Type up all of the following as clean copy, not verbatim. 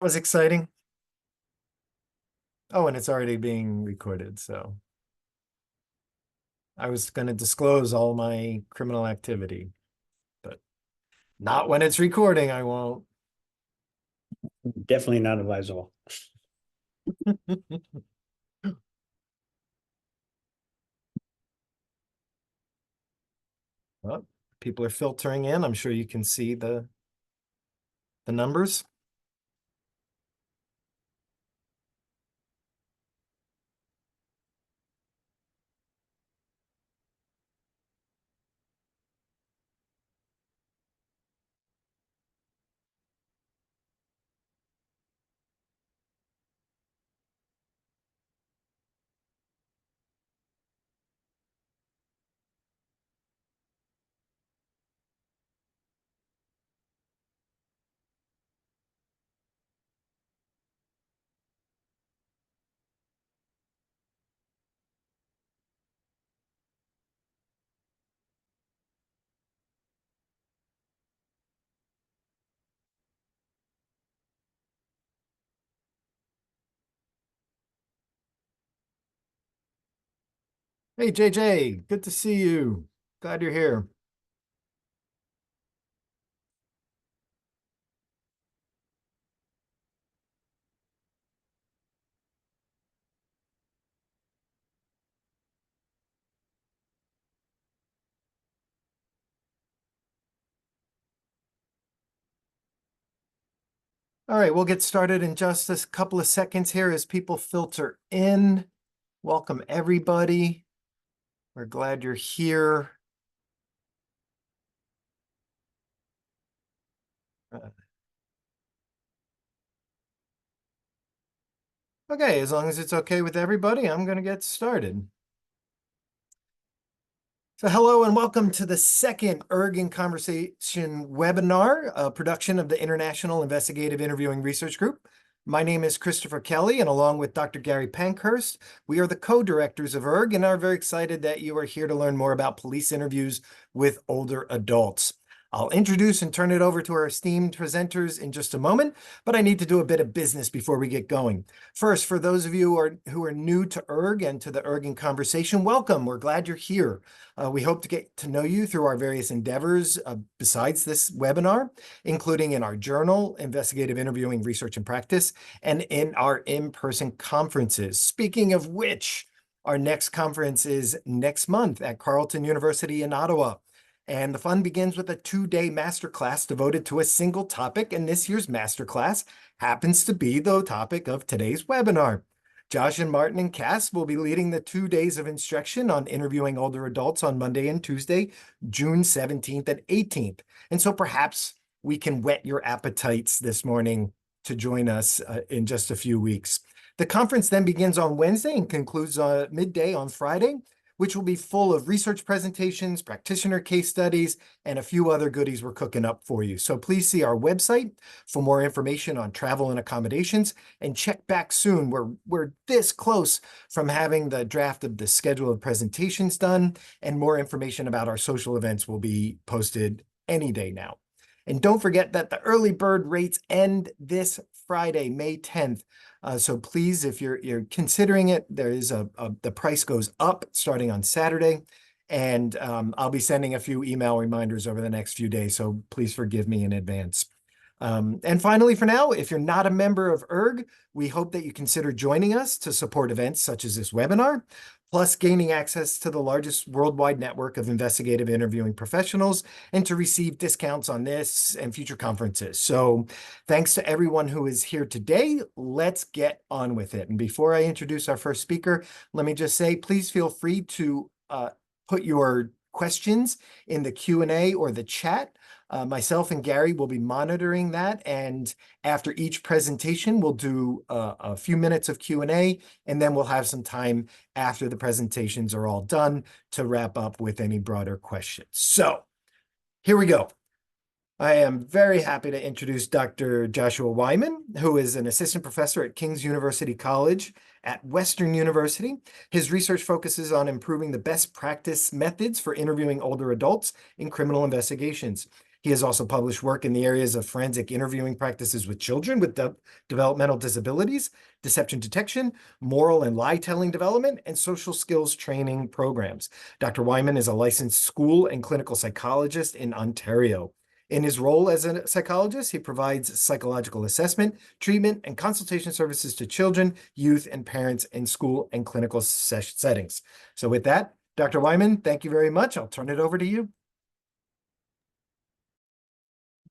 Was exciting. Oh, and it's already being recorded, so I was going to disclose all my criminal activity, but not when it's recording, I won't. Definitely not advisable. Well, people are filtering in. I'm sure you can see the numbers. Hey, JJ, good to see you. Glad you're here. All right, we'll get started in just a couple of seconds here as people filter in. Welcome, everybody. We're glad you're here. Okay, as long as it's okay with everybody, I'm going to get started. So hello and welcome to the second iIIRG in Conversation webinar, a production of the International Investigative Interviewing Research Group. My name is Christopher Kelly, and along with Dr. Gary Pankhurst, we are the co-directors of iIIRG and are very excited that you are here to learn more about police interviews with older adults. I'll introduce and turn it over to our esteemed presenters in just a moment, but I need to do a bit of business before we get going. First, for those of you who are new to iIIRG and to the iIIRG in Conversation, welcome. We're glad you're here. We hope to get to know you through our various endeavors besides this webinar, including in our journal, Investigative Interviewing Research and Practice, and in our in-person conferences. Speaking of which, our next conference is next month at Carleton University in Ottawa. And the fun begins with a 2-day masterclass devoted to a single topic, and this year's masterclass happens to be the topic of today's webinar. Josh and Martin and Cass will be leading the 2 days of instruction on interviewing older adults on Monday and Tuesday, June 17th and 18th. And so perhaps we can whet your appetites this morning to join us in just a few weeks. The conference then begins on Wednesday and concludes midday on Friday, which will be full of research presentations, practitioner case studies, and a few other goodies we're cooking up for you. So please see our website for more information on travel and accommodations, and check back soon. We're this close from having the draft of the schedule of presentations done, and more information about our social events will be posted any day now. And don't forget that the early bird rates end this Friday, May 10th. So please, if you're considering it, there is the price goes up starting on Saturday, and I'll be sending a few email reminders over the next few days. So please forgive me in advance. And finally, for now, if you're not a member of iIIRG, we hope that you consider joining us to support events such as this webinar, plus gaining access to the largest worldwide network of investigative interviewing professionals, and to receive discounts on this and future conferences. So thanks to everyone who is here today. Let's get on with it. And before I introduce our first speaker, let me just say, please feel free to put your questions in the Q&A or the chat. Myself and Gary will be monitoring that, and after each presentation, we'll do a few minutes of Q&A, and then we'll have some time after the presentations are all done to wrap up with any broader questions. So here we go. I am very happy to introduce Dr. Joshua Wyman, who is an assistant professor at King's University College at Western University. His research focuses on improving the best practice methods for interviewing older adults in criminal investigations. He has also published work in the areas of forensic interviewing practices with children with developmental disabilities, deception detection, moral and lie-telling development, and social skills training programs. Dr. Wyman is a licensed school and clinical psychologist in Ontario. In his role as a psychologist, he provides psychological assessment, treatment, and consultation services to children, youth, and parents in school and clinical settings. So with that, Dr. Wyman, thank you very much. I'll turn it over to you.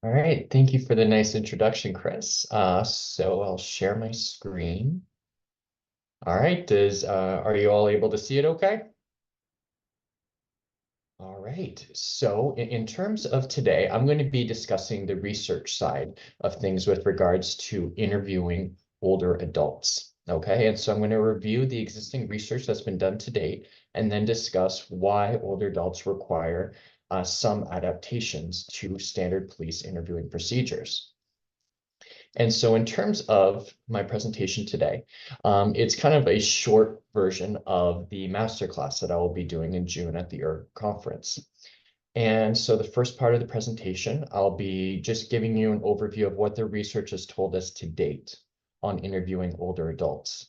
All right, thank you for the nice introduction, Chris. So I'll share my screen. All right, are you all able to see it okay? All right, so in terms of today, I'm going to be discussing the research side of things with regards to interviewing older adults. Okay, and so I'm going to review the existing research that's been done to date and then discuss why older adults require some adaptations to standard police interviewing procedures. And so in terms of my presentation today, it's kind of a short version of the masterclass that I will be doing in June at the iIIRG conference. And so the first part of the presentation, I'll be just giving you an overview of what the research has told us to date on interviewing older adults.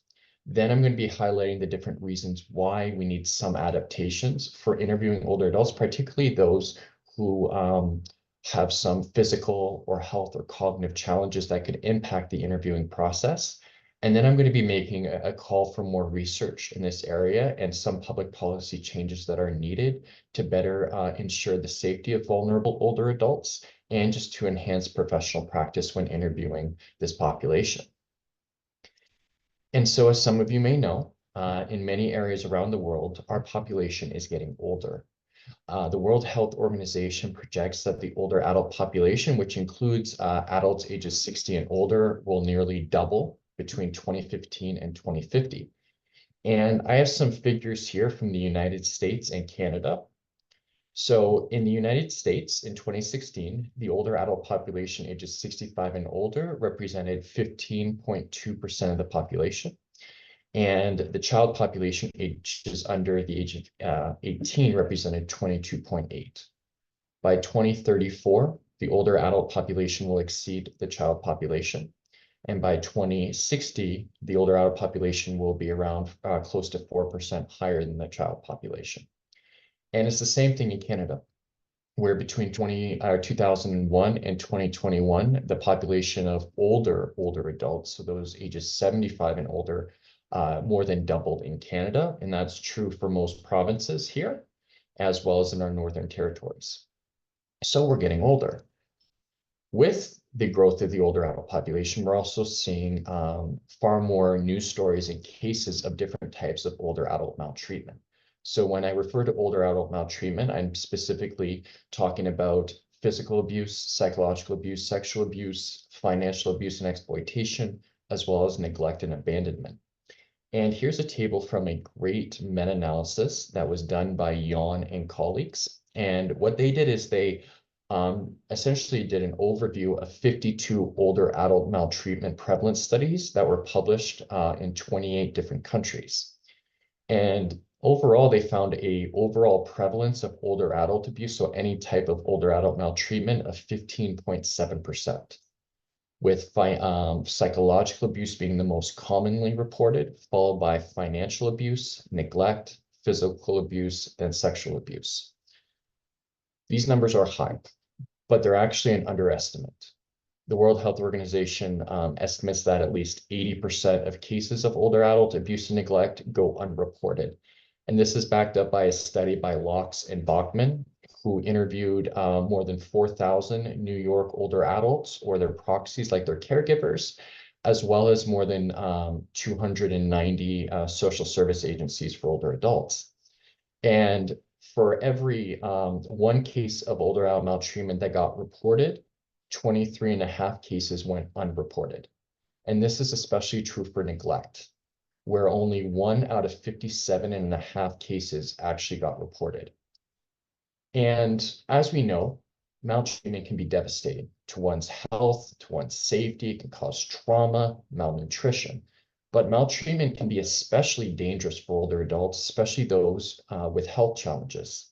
Then I'm going to be highlighting the different reasons why we need some adaptations for interviewing older adults, particularly those who have some physical or health or cognitive challenges that could impact the interviewing process. And then I'm going to be making a call for more research in this area and some public policy changes that are needed to better ensure the safety of vulnerable older adults and just to enhance professional practice when interviewing this population. And so as some of you may know, in many areas around the world, our population is getting older. The World Health Organization projects that the older adult population, which includes adults ages 60 and older, will nearly double between 2015 and 2050. And I have some figures here from the United States and Canada. So in the United States in 2016, the older adult population ages 65 and older represented 15.2% of the population. And the child population ages under the age of 18 represented 22.8. By 2034, the older adult population will exceed the child population. And by 2060, the older adult population will be around close to 4% higher than the child population. And it's the same thing in Canada, where between 2001 and 2021, the population of older adults, so those ages 75 and older, more than doubled in Canada, and that's true for most provinces here, as well as in our northern territories. So we're getting older. With the growth of the older adult population, we're also seeing far more news stories and cases of different types of older adult maltreatment. So when I refer to older adult maltreatment, I'm specifically talking about physical abuse, psychological abuse, sexual abuse, financial abuse and exploitation, as well as neglect and abandonment. And here's a table from a great meta-analysis that was done by Dion and colleagues. And what they did is they essentially did an overview of 52 older adult maltreatment prevalence studies that were published in 28 different countries. And overall, they found a overall prevalence of older adult abuse, so any type of older adult maltreatment, of 15.7%. With psychological abuse being the most commonly reported, followed by financial abuse, neglect, physical abuse, and sexual abuse. These numbers are high, but they're actually an underestimate. The World Health Organization estimates that at least 80% of cases of older adult abuse and neglect go unreported. And this is backed up by a study by Locks and Bachman, who interviewed more than 4,000 New York older adults or their proxies, like their caregivers, as well as more than 290 social service agencies for older adults. And for every one case of older adult maltreatment that got reported, 23.5 cases went unreported. And this is especially true for neglect, where only 1 out of 57.5 cases actually got reported. And as we know, maltreatment can be devastating to one's health, to one's safety. It can cause trauma, malnutrition. But maltreatment can be especially dangerous for older adults, especially those with health challenges.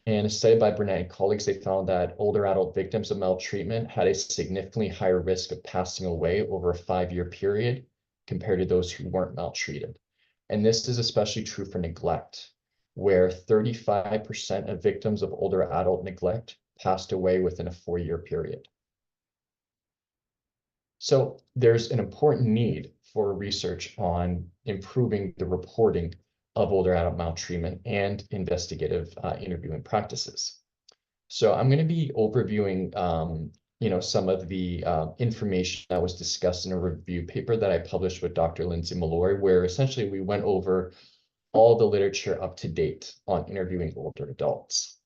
And a study by Burnett and colleagues, they found that older adult victims of maltreatment had a significantly higher risk of passing away over a 5-year period compared to those who weren't maltreated. And this is especially true for neglect, where 35% of victims of older adult neglect passed away within a 4-year period. So there's an important need for research on improving the reporting of older adult maltreatment and investigative interviewing practices. So I'm going to be overviewing, some of the information that was discussed in a review paper that I published with Dr. Lindsay Malloy, where essentially we went over all the literature up to date on interviewing older adults.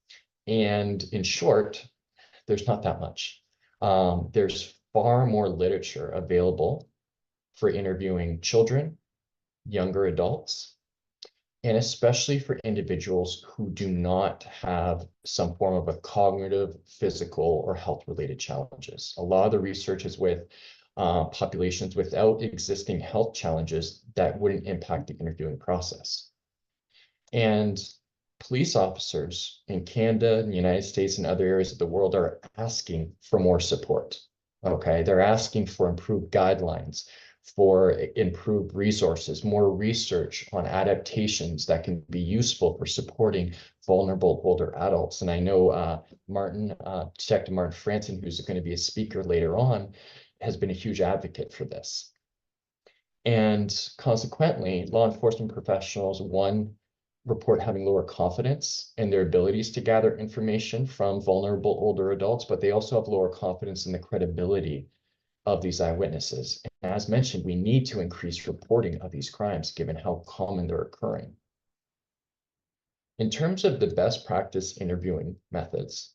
And in short, there's not that much. There's far more literature available for interviewing children, younger adults, and especially for individuals who do not have some form of a cognitive, physical, or health-related challenges. A lot of the research is with populations without existing health challenges that wouldn't impact the interviewing process. And police officers in Canada, in the United States, and other areas of the world are asking for more support. Okay, they're asking for improved guidelines, for improved resources, more research on adaptations that can be useful for supporting vulnerable older adults. And I know Detective Martin Franssen, who's going to be a speaker later on, has been a huge advocate for this. And consequently, law enforcement professionals, one, report having lower confidence in their abilities to gather information from vulnerable older adults, but they also have lower confidence in the credibility of these eyewitnesses. And as mentioned, we need to increase reporting of these crimes given how common they're occurring. In terms of the best practice interviewing methods,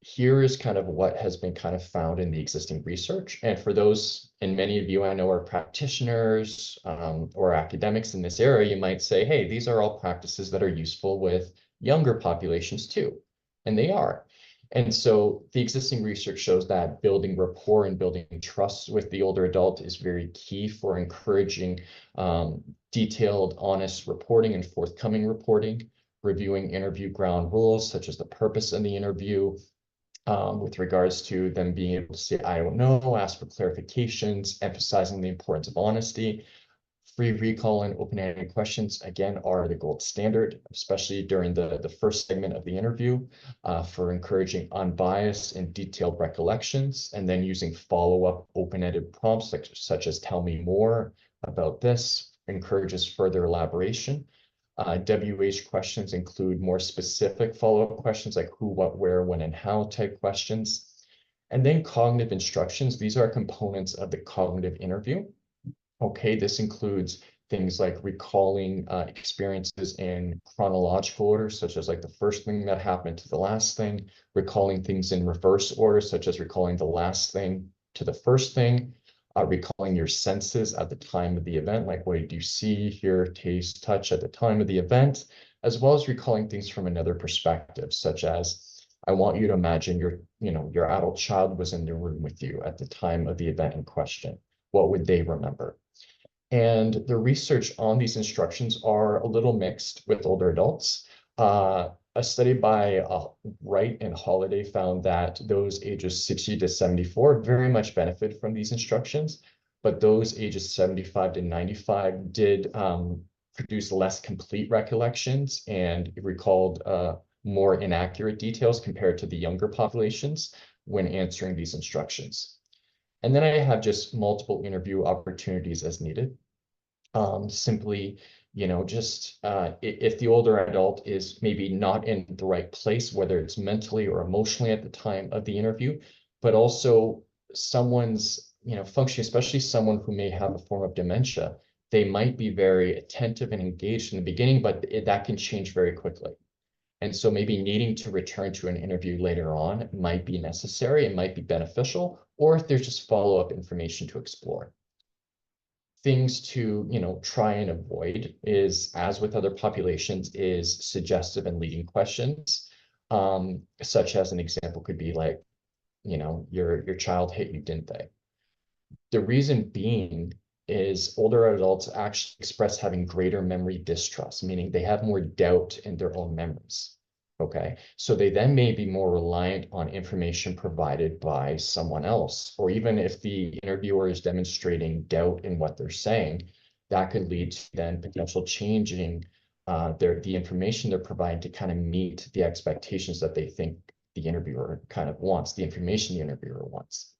here is kind of what has been kind of found in the existing research. And for those, and many of you I know are practitioners or academics in this area, you might say, hey, these are all practices that are useful with younger populations too. And they are. And so the existing research shows that building rapport and building trust with the older adult is very key for encouraging detailed, honest reporting and forthcoming reporting, reviewing interview ground rules, such as the purpose of the interview, with regards to them being able to say, I don't know, ask for clarifications, emphasizing the importance of honesty. Free recall and open-ended questions, again, are the gold standard, especially during the first segment of the interview, for encouraging unbiased and detailed recollections, and then using follow-up open-ended prompts such as tell me more about this, encourages further elaboration. WH questions include more specific follow-up questions like who, what, where, when, and how type questions. And then cognitive instructions. These are components of the cognitive interview. Okay, this includes things like recalling experiences in chronological order, such as like the first thing that happened to the last thing, recalling things in reverse order, such as recalling the last thing to the first thing, recalling your senses at the time of the event, like what did you see, hear, taste, touch at the time of the event, as well as recalling things from another perspective, such as I want you to imagine your adult child was in the room with you at the time of the event in question. What would they remember? And the research on these instructions are a little mixed with older adults. A study by Wright and Holliday found that those ages 60 to 74 very much benefit from these instructions, but those ages 75 to 95 did produce less complete recollections and recalled more inaccurate details compared to the younger populations when answering these instructions. And then I have just multiple interview opportunities as needed. Simply, if the older adult is maybe not in the right place, whether it's mentally or emotionally at the time of the interview, but also someone's, functioning, especially someone who may have a form of dementia, they might be very attentive and engaged in the beginning, but that can change very quickly. And so maybe needing to return to an interview later on might be necessary and might be beneficial, or if there's just follow-up information to explore. Things to, try and avoid is, as with other populations, is suggestive and leading questions, such as an example could be like, your child hit you, didn't they? The reason being is older adults actually express having greater memory distrust, meaning they have more doubt in their own memories. Okay, so they then may be more reliant on information provided by someone else, or even if the interviewer is demonstrating doubt in what they're saying, that could lead to then potential changing the information they're providing to kind of meet the expectations that they think the interviewer kind of wants, the information the interviewer wants.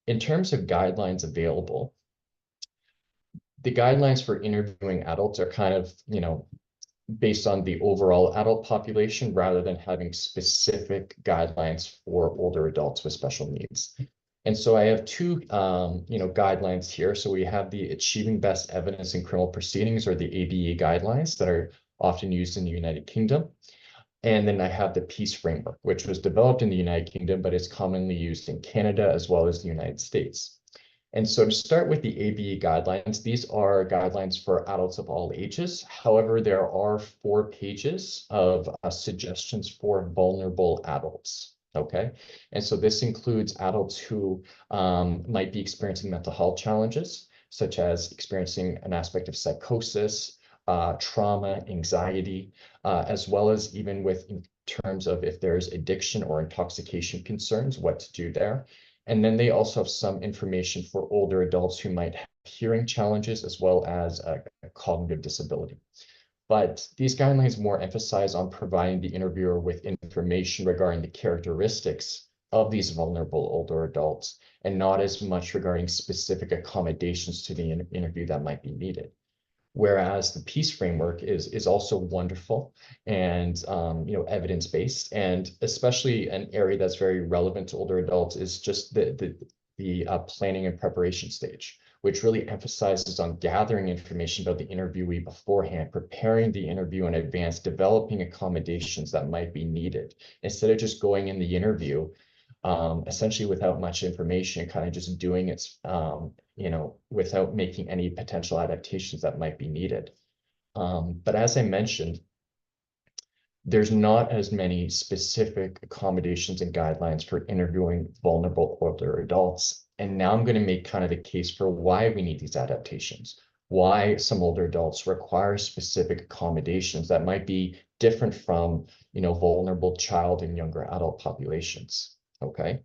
In terms of guidelines available, the guidelines for interviewing adults are kind of, based on the overall adult population rather than having specific guidelines for older adults with special needs. And so I have two, guidelines here. So we have the Achieving Best Evidence in Criminal Proceedings, or the ABE guidelines, that are often used in the United Kingdom. And then I have the PEACE framework, which was developed in the United Kingdom, but is commonly used in Canada as well as the United States. And so to start with the ABE guidelines, these are guidelines for adults of all ages. However, there are 4 pages of suggestions for vulnerable adults. Okay, and so this includes adults who might be experiencing mental health challenges, such as experiencing an aspect of psychosis, trauma, anxiety, as well as even in terms of if there's addiction or intoxication concerns, what to do there. And then they also have some information for older adults who might have hearing challenges as well as a cognitive disability. But these guidelines more emphasize on providing the interviewer with information regarding the characteristics of these vulnerable older adults, and not as much regarding specific accommodations to the interview that might be needed. Whereas the PEACE framework is also wonderful and evidence-based, and especially an area that's very relevant to older adults is just the planning and preparation stage, which really emphasizes on gathering information about the interviewee beforehand, preparing the interview in advance, developing accommodations that might be needed, instead of just going in the interview essentially without much information, kind of just doing it, without making any potential adaptations that might be needed. But as I mentioned, there's not as many specific accommodations and guidelines for interviewing vulnerable older adults. And now I'm going to make kind of the case for why we need these adaptations, why some older adults require specific accommodations that might be different from, vulnerable child and younger adult populations. Okay.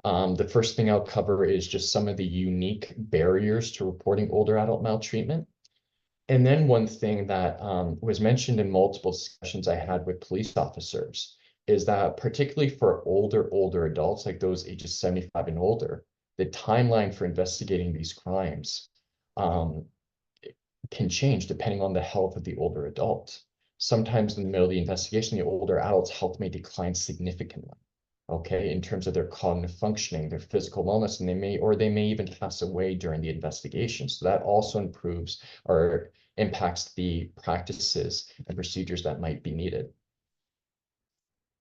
The first thing I'll cover is just some of the unique barriers to reporting older adult maltreatment. And then one thing that was mentioned in multiple discussions I had with police officers is that particularly for older adults, like those ages 75 and older, the timeline for investigating these crimes can change depending on the health of the older adult. Sometimes in the middle of the investigation, the older adult's health may decline significantly. Okay, in terms of their cognitive functioning, their physical wellness, and they may even pass away during the investigation. So that also improves or impacts the practices and procedures that might be needed.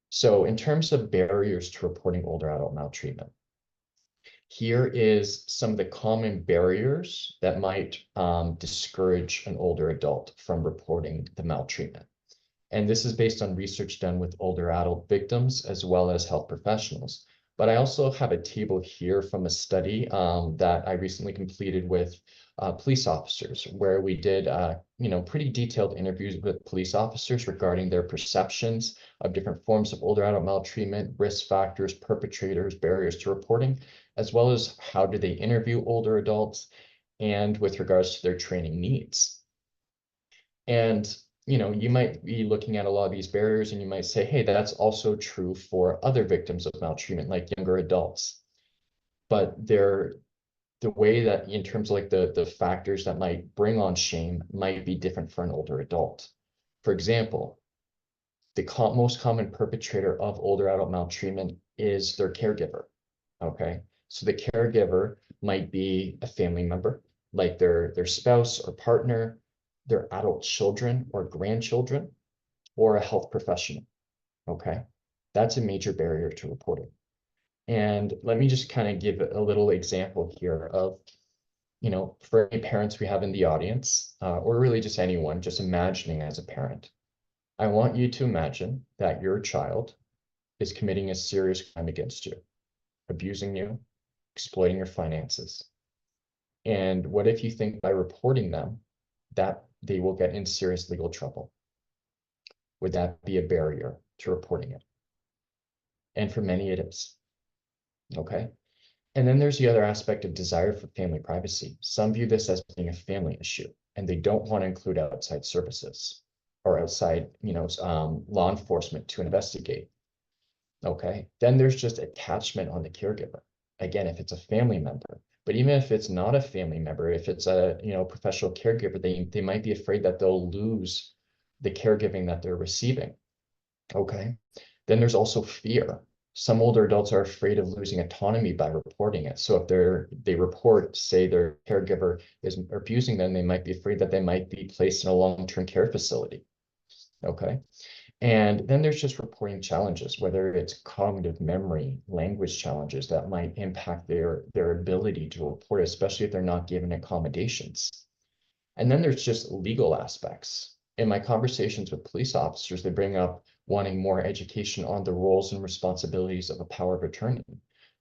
So in terms of barriers to reporting older adult maltreatment, here is some of the common barriers that might discourage an older adult from reporting the maltreatment. And this is based on research done with older adult victims as well as health professionals. But I also have a table here from a study that I recently completed with police officers, where we did pretty detailed interviews with police officers regarding their perceptions of different forms of older adult maltreatment, risk factors, perpetrators, barriers to reporting, as well as how do they interview older adults, and with regards to their training needs. And you might be looking at a lot of these barriers and you might say, hey, that's also true for other victims of maltreatment, like younger adults. But the way that in terms of like the factors that might bring on shame might be different for an older adult. For example, the most common perpetrator of older adult maltreatment is their caregiver. Okay, so the caregiver might be a family member, like their spouse or partner, their adult children or grandchildren, or a health professional. Okay, that's a major barrier to reporting. And let me just kind of give a little example here of, for any parents we have in the audience, or really just anyone, just imagining as a parent. I want you to imagine that your child is committing a serious crime against you, abusing you, exploiting your finances. And what if you think by reporting them that they will get in serious legal trouble? Would that be a barrier to reporting it. And for many, it is. Okay. And then there's the other aspect of desire for family privacy. Some view this as being a family issue, and they don't want to include outside services or outside, law enforcement to investigate. Okay. Then there's just attachment on the caregiver. Again, if it's a family member, but even if it's not a family member, if it's a, professional caregiver, they might be afraid that they'll lose the caregiving that they're receiving. Okay. Then there's also fear. Some older adults are afraid of losing autonomy by reporting it. So if they report, say their caregiver is abusing them, they might be afraid that they might be placed in a long-term care facility. Okay. And then there's just reporting challenges, whether it's cognitive memory, language challenges that might impact their ability to report, especially if they're not given accommodations. And then there's just legal aspects. In my conversations with police officers, they bring up wanting more education on the roles and responsibilities of a power of attorney.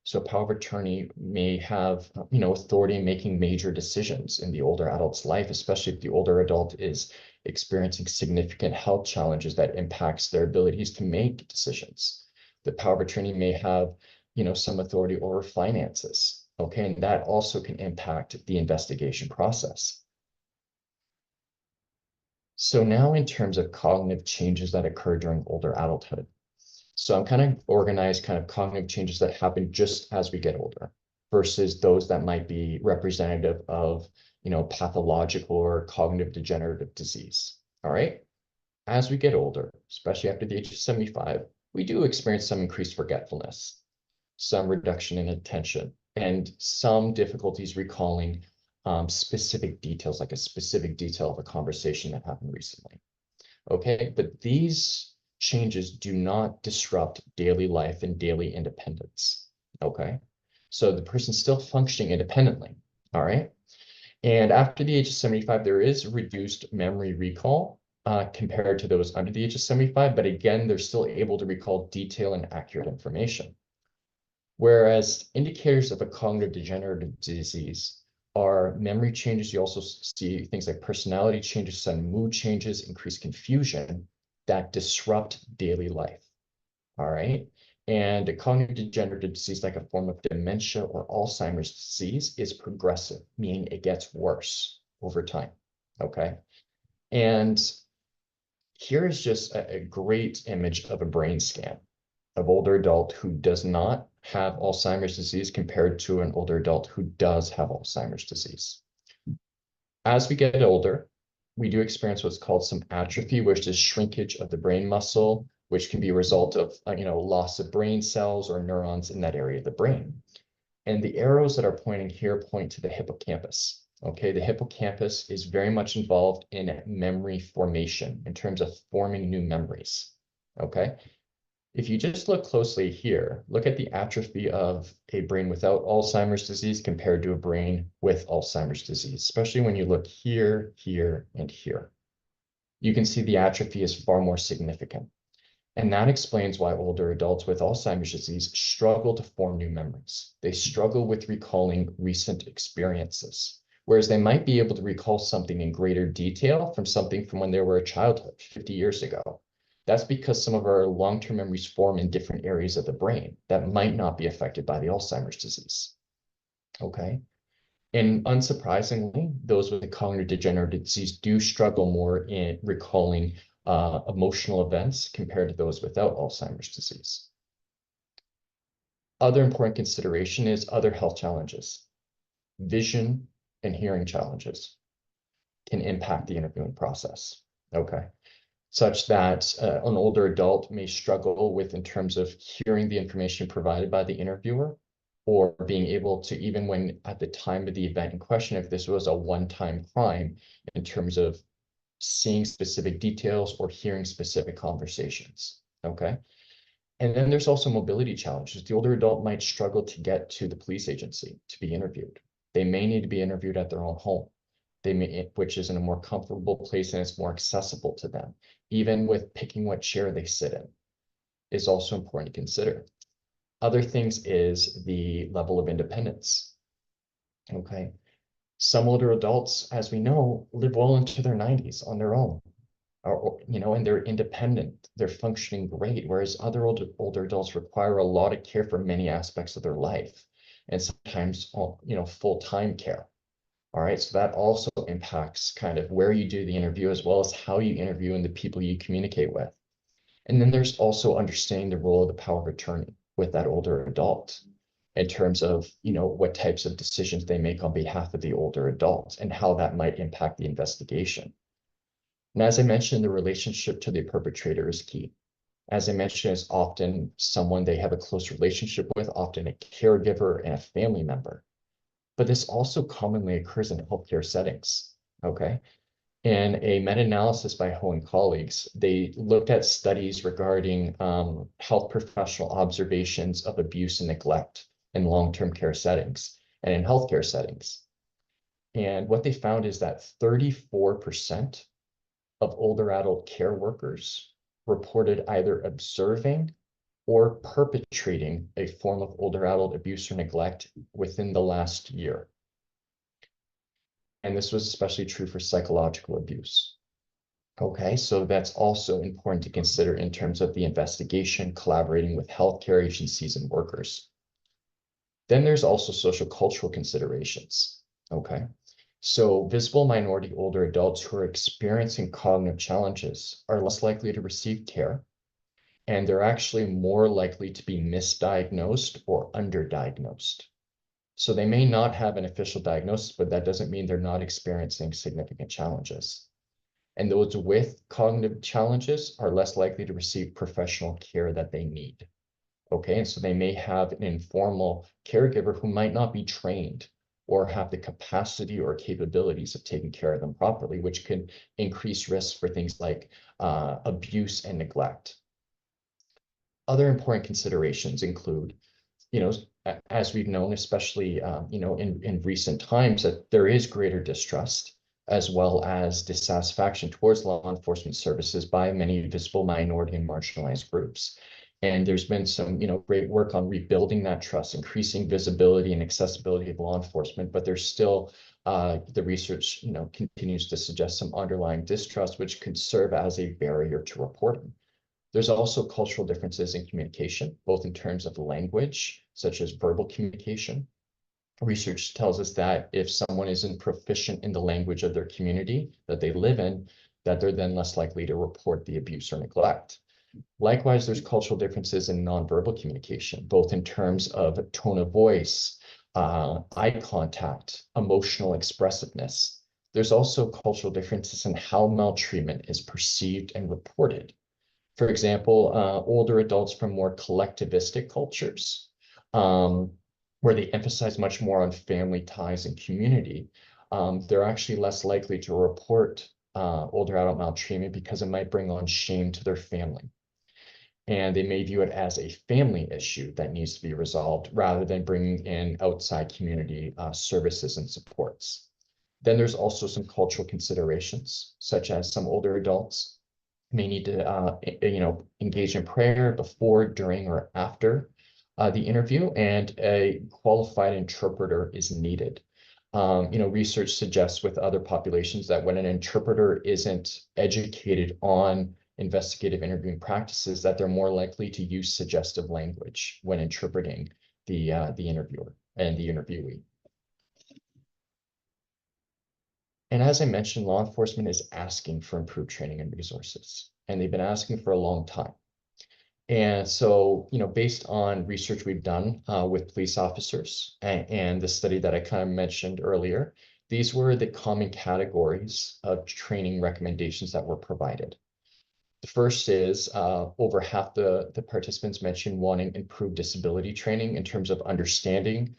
So a power of attorney may have, authority in making major decisions in the older adult's life, especially if the older adult is experiencing significant health challenges that impacts their abilities to make decisions. The power of attorney may have, some authority over finances. Okay, and that also can impact the investigation process. So now in terms of cognitive changes that occur during older adulthood. So I'm kind of organized kind of cognitive changes that happen just as we get older versus those that might be representative of, pathological or cognitive degenerative disease. All right. As we get older, especially after the age of 75, we do experience some increased forgetfulness, some reduction in attention, and some difficulties recalling specific details, like a specific detail of a conversation that happened recently. Okay, but these changes do not disrupt daily life and daily independence. Okay, so the person's still functioning independently. All right, and after the age of 75, there is reduced memory recall compared to those under the age of 75, but again, they're still able to recall detailed and accurate information. Whereas indicators of a cognitive degenerative disease are memory changes. You also see things like personality changes, sudden mood changes, increased confusion that disrupt daily life. All right. And a cognitive degenerative disease, like a form of dementia or Alzheimer's disease, is progressive, meaning it gets worse over time. Okay. And here is just a great image of a brain scan of older adult who does not have Alzheimer's disease compared to an older adult who does have Alzheimer's disease. As we get older, we do experience what's called some atrophy, which is shrinkage of the brain muscle, which can be a result of, loss of brain cells or neurons in that area of the brain. And the arrows that are pointing here point to the hippocampus. Okay, the hippocampus is very much involved in memory formation in terms of forming new memories. Okay. If you just look closely here, look at the atrophy of a brain without Alzheimer's disease compared to a brain with Alzheimer's disease, especially when you look here, here, and here. You can see the atrophy is far more significant. And that explains why older adults with Alzheimer's disease struggle to form new memories. They struggle with recalling recent experiences, whereas they might be able to recall something in greater detail from something from when they were a childhood 50 years ago. That's because some of our long-term memories form in different areas of the brain that might not be affected by the Alzheimer's disease. Okay. And unsurprisingly, those with the cognitive degenerative disease do struggle more in recalling emotional events compared to those without Alzheimer's disease. Other important consideration is other health challenges. Vision and hearing challenges can impact the interviewing process. Okay. Such that an older adult may struggle with in terms of hearing the information provided by the interviewer or being able to, even when at the time of the event in question, if this was a one-time crime, in terms of seeing specific details or hearing specific conversations. Okay. And then there's also mobility challenges. The older adult might struggle to get to the police agency to be interviewed. They may need to be interviewed at their own home. Which is in a more comfortable place and it's more accessible to them. Even with picking what chair they sit in is also important to consider. Other things is the level of independence. Okay. Some older adults, as we know, live well into their 90s on their own. and they're independent, they're functioning great, whereas other older adults require a lot of care for many aspects of their life, and sometimes, full-time care. All right, so that also impacts kind of where you do the interview as well as how you interview and the people you communicate with. And then there's also understanding the role of the power of attorney with that older adult in terms of, what types of decisions they make on behalf of the older adult and how that might impact the investigation. And as I mentioned, the relationship to the perpetrator is key. As I mentioned, it's often someone they have a close relationship with, often a caregiver and a family member. But this also commonly occurs in healthcare settings, okay? In a meta-analysis by Ho and colleagues, they looked at studies regarding health professional observations of abuse and neglect in long-term care settings and in healthcare settings. And what they found is that 34% of older adult care workers reported either observing or perpetrating a form of older adult abuse or neglect within the last year. And this was especially true for psychological abuse. Okay, so that's also important to consider in terms of the investigation, collaborating with healthcare agencies and workers. Then there's also social cultural considerations. Okay, so visible minority older adults who are experiencing cognitive challenges are less likely to receive care, and they're actually more likely to be misdiagnosed or underdiagnosed. So they may not have an official diagnosis, but that doesn't mean they're not experiencing significant challenges. And those with cognitive challenges are less likely to receive professional care that they need. Okay, and so they may have an informal caregiver who might not be trained or have the capacity or capabilities of taking care of them properly, which can increase risk for things like abuse and neglect. Other important considerations include, as we've known, especially, in recent times, that there is greater distrust as well as dissatisfaction towards law enforcement services by many visible minority and marginalized groups. And there's been some, great work on rebuilding that trust, increasing visibility and accessibility of law enforcement, but there's still, the research, continues to suggest some underlying distrust, which could serve as a barrier to reporting. There's also cultural differences in communication, both in terms of language, such as verbal communication. Research tells us that if someone isn't proficient in the language of their community that they live in, that they're then less likely to report the abuse or neglect. Likewise, there's cultural differences in nonverbal communication, both in terms of tone of voice, eye contact, emotional expressiveness. There's also cultural differences in how maltreatment is perceived and reported. For example, older adults from more collectivistic cultures, where they emphasize much more on family ties and community, they're actually less likely to report older adult maltreatment because it might bring on shame to their family. And they may view it as a family issue that needs to be resolved rather than bringing in outside community services and supports. Then there's also some cultural considerations, such as some older adults may need to, engage in prayer before, during, or after the interview, and a qualified interpreter is needed. Research suggests with other populations that when an interpreter isn't educated on investigative interviewing practices, that they're more likely to use suggestive language when interpreting the interviewer and the interviewee. And as I mentioned, law enforcement is asking for improved training and resources, and they've been asking for a long time. And so, based on research we've done with police officers and the study that I kind of mentioned earlier, these were the common categories of training recommendations that were provided. The first is over half the participants mentioned wanting improved disability training in terms of understanding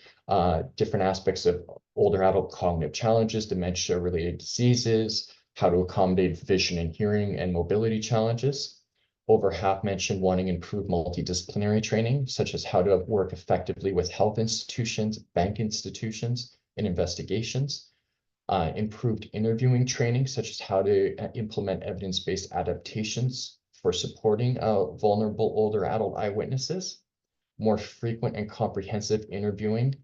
different aspects of older adult cognitive challenges, dementia-related diseases, how to accommodate vision and hearing and mobility challenges. Over half mentioned wanting improved multidisciplinary training, such as how to work effectively with health institutions, bank institutions, and investigations. Improved interviewing training, such as how to implement evidence-based adaptations for supporting vulnerable older adult eyewitnesses. More frequent and comprehensive interviewing,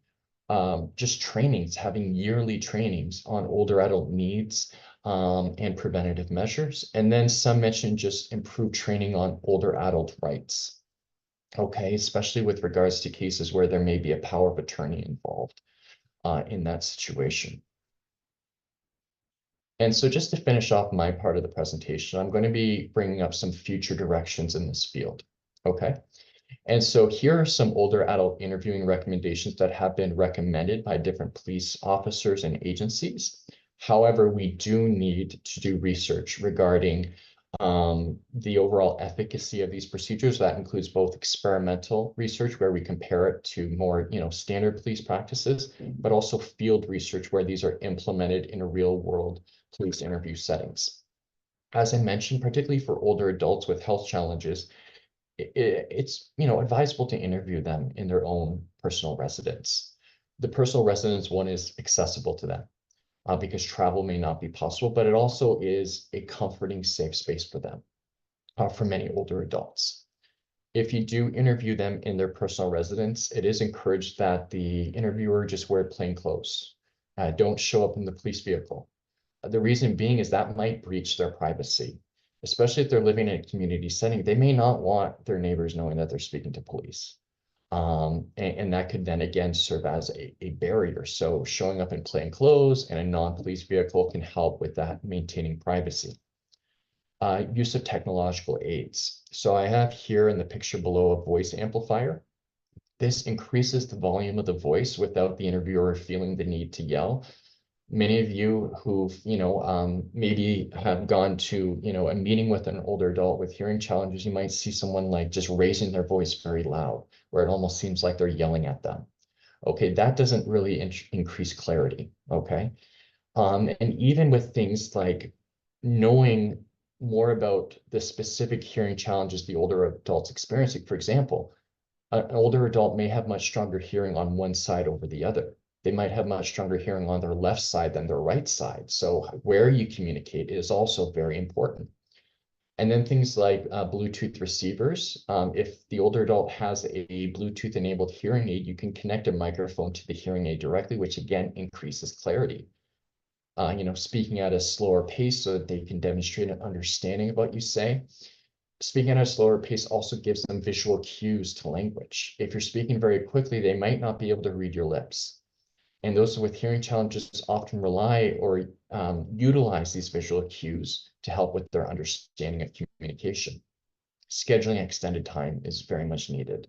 just trainings, having yearly trainings on older adult needs, and preventative measures. And then some mention just improved training on older adult rights. Okay, especially with regards to cases where there may be a power of attorney involved in that situation. And so just to finish off my part of the presentation, I'm going to be bringing up some future directions in this field. Okay. And so here are some older adult interviewing recommendations that have been recommended by different police officers and agencies. However, we do need to do research regarding the overall efficacy of these procedures. That includes both experimental research where we compare it to more, standard police practices, but also field research where these are implemented in a real world police interview settings. As I mentioned, particularly for older adults with health challenges, it's advisable to interview them in their own personal residence. The personal residence one is accessible to them because travel may not be possible, but it also is a comforting, safe space for them, for many older adults. If you do interview them in their personal residence, it is encouraged that the interviewer just wear plain clothes. Don't show up in the police vehicle. The reason being is that might breach their privacy, especially if they're living in a community setting. They may not want their neighbors knowing that they're speaking to police. And that could then again serve as a barrier. So showing up in plain clothes and a non-police vehicle can help with that, maintaining privacy. Use of technological aids. So I have here in the picture below a voice amplifier. This increases the volume of the voice without the interviewer feeling the need to yell. Many of you who've, maybe have gone to, a meeting with an older adult with hearing challenges, you might see someone like just raising their voice very loud, where it almost seems like they're yelling at them. Okay, that doesn't really increase clarity, okay? And even with things like knowing more about the specific hearing challenges the older adult's experiencing, for example, an older adult may have much stronger hearing on one side over the other. They might have much stronger hearing on their left side than their right side. So where you communicate is also very important. And then things like Bluetooth receivers. If the older adult has a Bluetooth enabled hearing aid, you can connect a microphone to the hearing aid directly, which again increases clarity. Speaking at a slower pace so that they can demonstrate an understanding of what you say. Speaking at a slower pace also gives them visual cues to language. If you're speaking very quickly, they might not be able to read your lips. And those with hearing challenges often rely or utilize these visual cues to help with their understanding of communication. Scheduling extended time is very much needed.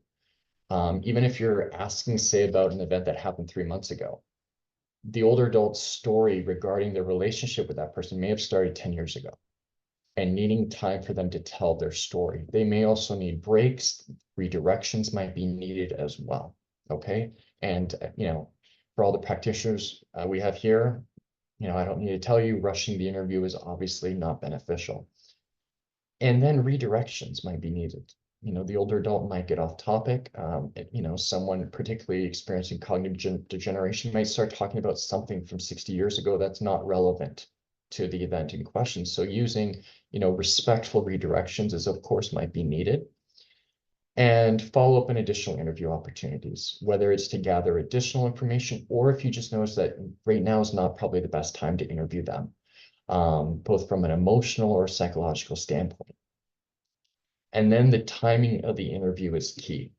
Even if you're asking, say, about an event that happened 3 months ago, the older adult's story regarding their relationship with that person may have started 10 years ago and needing time for them to tell their story. They may also need breaks, redirections might be needed as well, okay? And, for all the practitioners we have here, I don't need to tell you, rushing the interview is obviously not beneficial. And then redirections might be needed. The older adult might get off topic. Someone particularly experiencing cognitive degeneration might start talking about something from 60 years ago that's not relevant to the event in question. So using, respectful redirections is, of course, might be needed. And follow up on additional interview opportunities, whether it's to gather additional information or if you just notice that right now is not probably the best time to interview them, both from an emotional or psychological standpoint. And then the timing of the interview is key.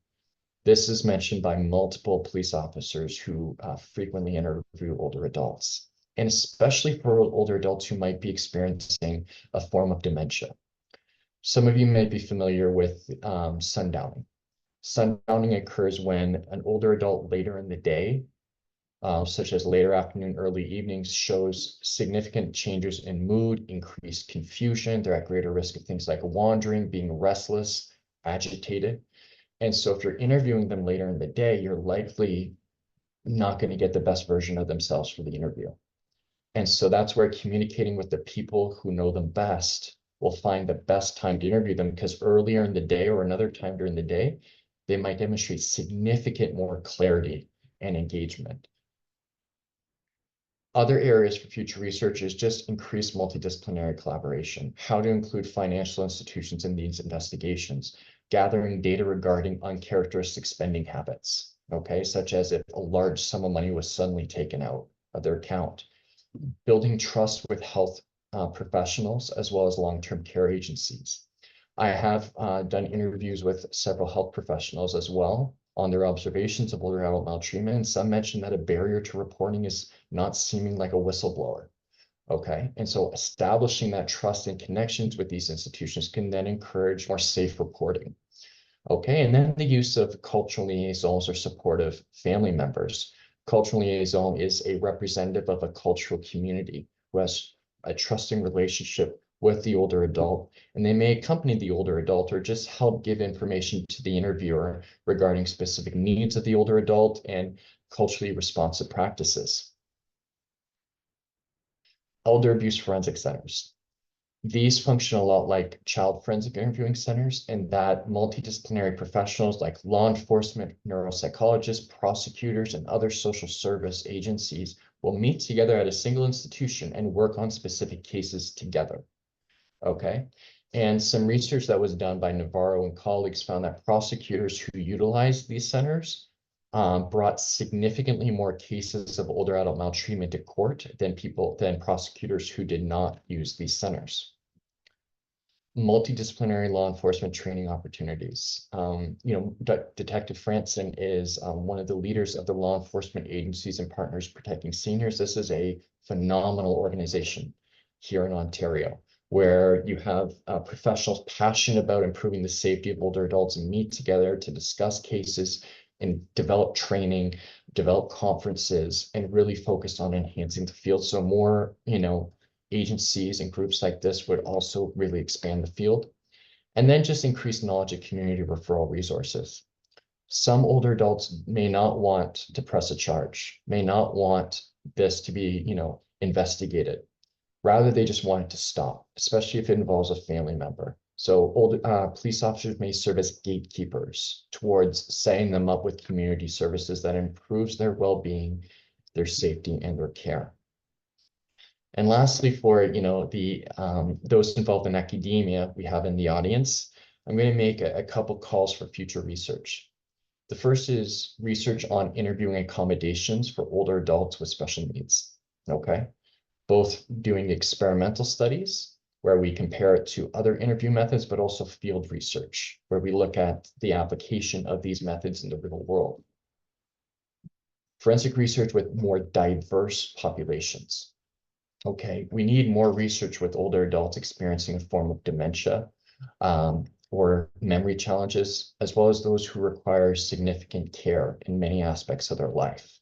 This is mentioned by multiple police officers who frequently interview older adults, and especially for older adults who might be experiencing a form of dementia. Some of you may be familiar with sundowning. Sundowning occurs when an older adult later in the day, such as later afternoon, early evenings, shows significant changes in mood, increased confusion. They're at greater risk of things like wandering, being restless, agitated. And so if you're interviewing them later in the day, you're likely not going to get the best version of themselves for the interview. And so that's where communicating with the people who know them best will find the best time to interview them, because earlier in the day or another time during the day, they might demonstrate significant more clarity and engagement. Other areas for future research is just increased multidisciplinary collaboration, how to include financial institutions in these investigations, gathering data regarding uncharacteristic spending habits, okay, such as if a large sum of money was suddenly taken out of their account, building trust with health professionals as well as long-term care agencies. I have done interviews with several health professionals as well on their observations of older adult maltreatment, and some mentioned that a barrier to reporting is not seeming like a whistleblower. Okay, and so establishing that trust and connections with these institutions can then encourage more safe reporting. Okay, and then the use of cultural liaisons or supportive family members. Cultural liaison is a representative of a cultural community who has a trusting relationship with the older adult, and they may accompany the older adult or just help give information to the interviewer regarding specific needs of the older adult and culturally responsive practices. Elder abuse forensic centers. These function a lot like child forensic interviewing centers, in that multidisciplinary professionals like law enforcement, neuropsychologists, prosecutors, and other social service agencies will meet together at a single institution and work on specific cases together. Okay. And some research that was done by Navarro and colleagues found that prosecutors who utilized these centers brought significantly more cases of older adult maltreatment to court than prosecutors who did not use these centers. Multidisciplinary law enforcement training opportunities. Detective Franssen is one of the leaders of the law enforcement agencies and partners protecting seniors. This is a phenomenal organization here in Ontario, where you have professionals passionate about improving the safety of older adults and meet together to discuss cases and develop training, develop conferences, and really focus on enhancing the field. So more, agencies and groups like this would also really expand the field. And then just increase knowledge of community referral resources. Some older adults may not want to press a charge, may not want this to be, investigated. Rather, they just want it to stop, especially if it involves a family member. So older police officers may serve as gatekeepers towards setting them up with community services that improves their well-being, their safety, and their care. And lastly, for those involved in academia we have in the audience, I'm going to make a couple calls for future research. The first is research on interviewing accommodations for older adults with special needs. Okay, both doing experimental studies where we compare it to other interview methods, but also field research where we look at the application of these methods in the real world. Forensic research with more diverse populations. Okay, we need more research with older adults experiencing a form of dementia or memory challenges, as well as those who require significant care in many aspects of their life.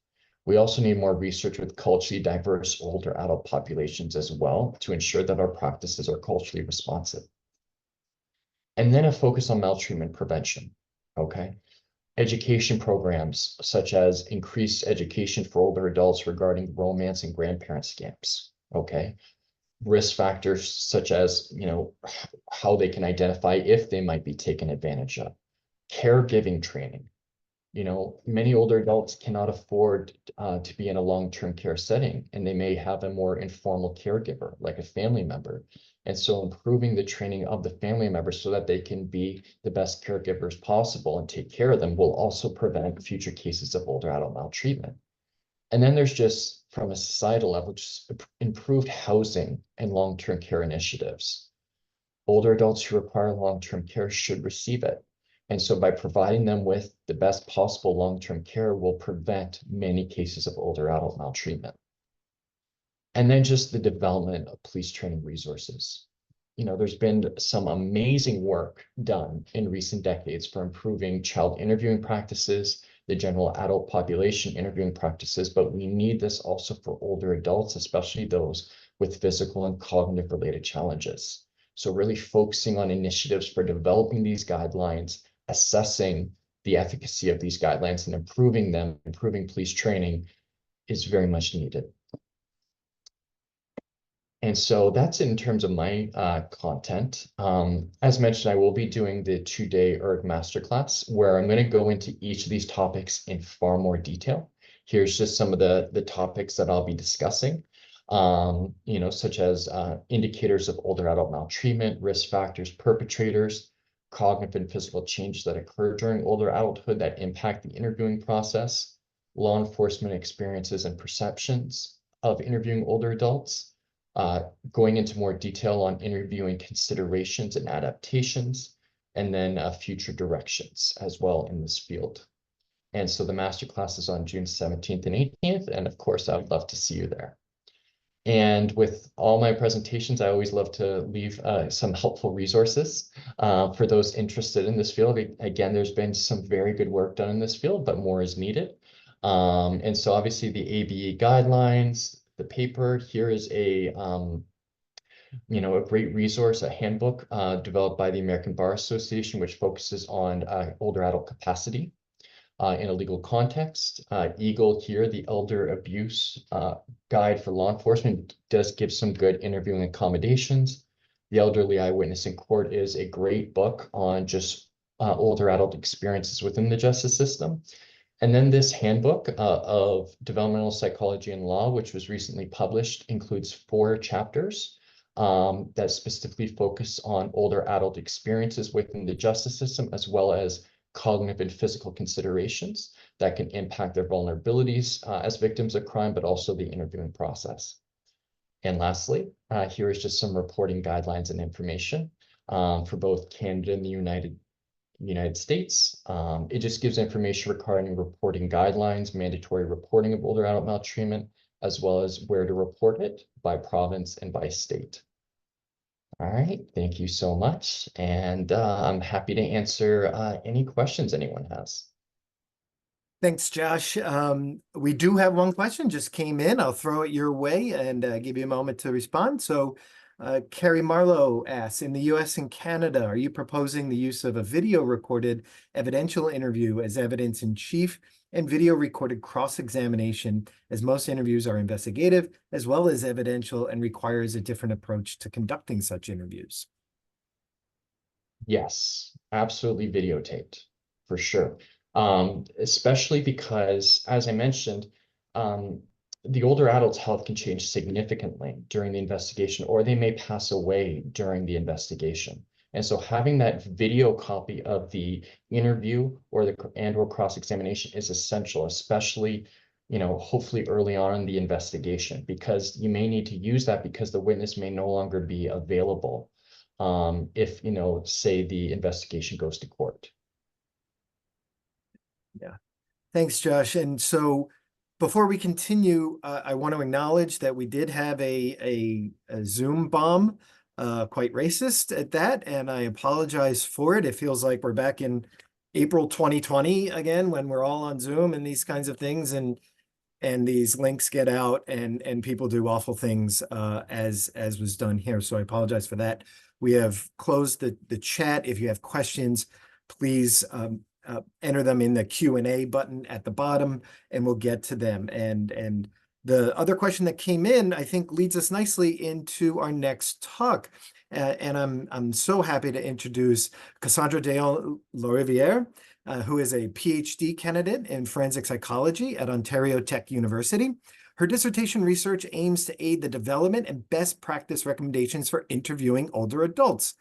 We also need more research with culturally diverse older adult populations as well to ensure that our practices are culturally responsive. And then a focus on maltreatment prevention, okay? Education programs such as increased education for older adults regarding romance and grandparent scams. Okay, risk factors such as, how they can identify if they might be taken advantage of. Caregiving training. Many older adults cannot afford to be in a long-term care setting, and they may have a more informal caregiver, like a family member. And so improving the training of the family members so that they can be the best caregivers possible and take care of them will also prevent future cases of older adult maltreatment. And then there's just, from a societal level, just improved housing and long-term care initiatives. Older adults who require long-term care should receive it. And so by providing them with the best possible long-term care will prevent many cases of older adult maltreatment. And then just the development of police training resources. There's been some amazing work done in recent decades for improving child interviewing practices, the general adult population interviewing practices, but we need this also for older adults, especially those with physical and cognitive related challenges. So really focusing on initiatives for developing these guidelines, assessing the efficacy of these guidelines and improving them, improving police training is very much needed. And so that's in terms of my content. As mentioned, I will be doing the 2-day iIIRG masterclass where I'm going to go into each of these topics in far more detail. Here's just some of the topics that I'll be discussing, such as indicators of older adult maltreatment, risk factors, perpetrators, cognitive and physical changes that occur during older adulthood that impact the interviewing process, law enforcement experiences and perceptions of interviewing older adults, going into more detail on interviewing considerations and adaptations, and then future directions as well in this field. And so the masterclass is on June 17th and 18th, and of course, I would love to see you there. And with all my presentations, I always love to leave some helpful resources for those interested in this field. Again, there's been some very good work done in this field, but more is needed. And so obviously the ABE guidelines, the paper here is a great resource, a handbook developed by the American Bar Association, which focuses on older adult capacity in a legal context. EAGLE here, the Elder Abuse Guide for Law Enforcement, does give some good interviewing accommodations. The Elderly Eyewitness in Court is a great book on just older adult experiences within the justice system. And then this handbook of developmental psychology and law, which was recently published, includes 4 chapters that specifically focus on older adult experiences within the justice system, as well as cognitive and physical considerations that can impact their vulnerabilities as victims of crime, but also the interviewing process. And lastly, here is just some reporting guidelines and information for both Canada and the United States. It just gives information regarding reporting guidelines, mandatory reporting of older adult maltreatment, as well as where to report it by province and by state. All right, thank you so much. And I'm happy to answer any questions anyone has. Thanks, Josh. We do have one question just came in. I'll throw it your way and give you a moment to respond. So Carrie Marlowe asks, in the US and Canada, are you proposing the use of a video recorded evidential interview as evidence in chief and video recorded cross-examination, as most interviews are investigative as well as evidential and requires a different approach to conducting such interviews? Yes, absolutely videotaped, for sure. Especially because, as I mentioned, the older adult's health can change significantly during the investigation, or they may pass away during the investigation. And so having that video copy of the interview or cross-examination is essential, especially, hopefully early on in the investigation, because you may need to use that because the witness may no longer be available if, say the investigation goes to court. Yeah. Thanks, Josh. And so before we continue, I want to acknowledge that we did have a Zoom bomb, quite racist at that, and I apologize for it. It feels like we're back in April 2020 again, when we're all on Zoom and these kinds of things, and these links get out and people do awful things as was done here. So I apologize for that. We have closed the chat. If you have questions, please enter them in the Q&A button at the bottom, and we'll get to them. And the other question that came in, I think, leads us nicely into our next talk. And I'm so happy to introduce Cassandre Dion Lariviere, who is a PhD candidate in forensic psychology at Ontario Tech University. Her dissertation research aims to aid the development and best practice recommendations for interviewing older adults,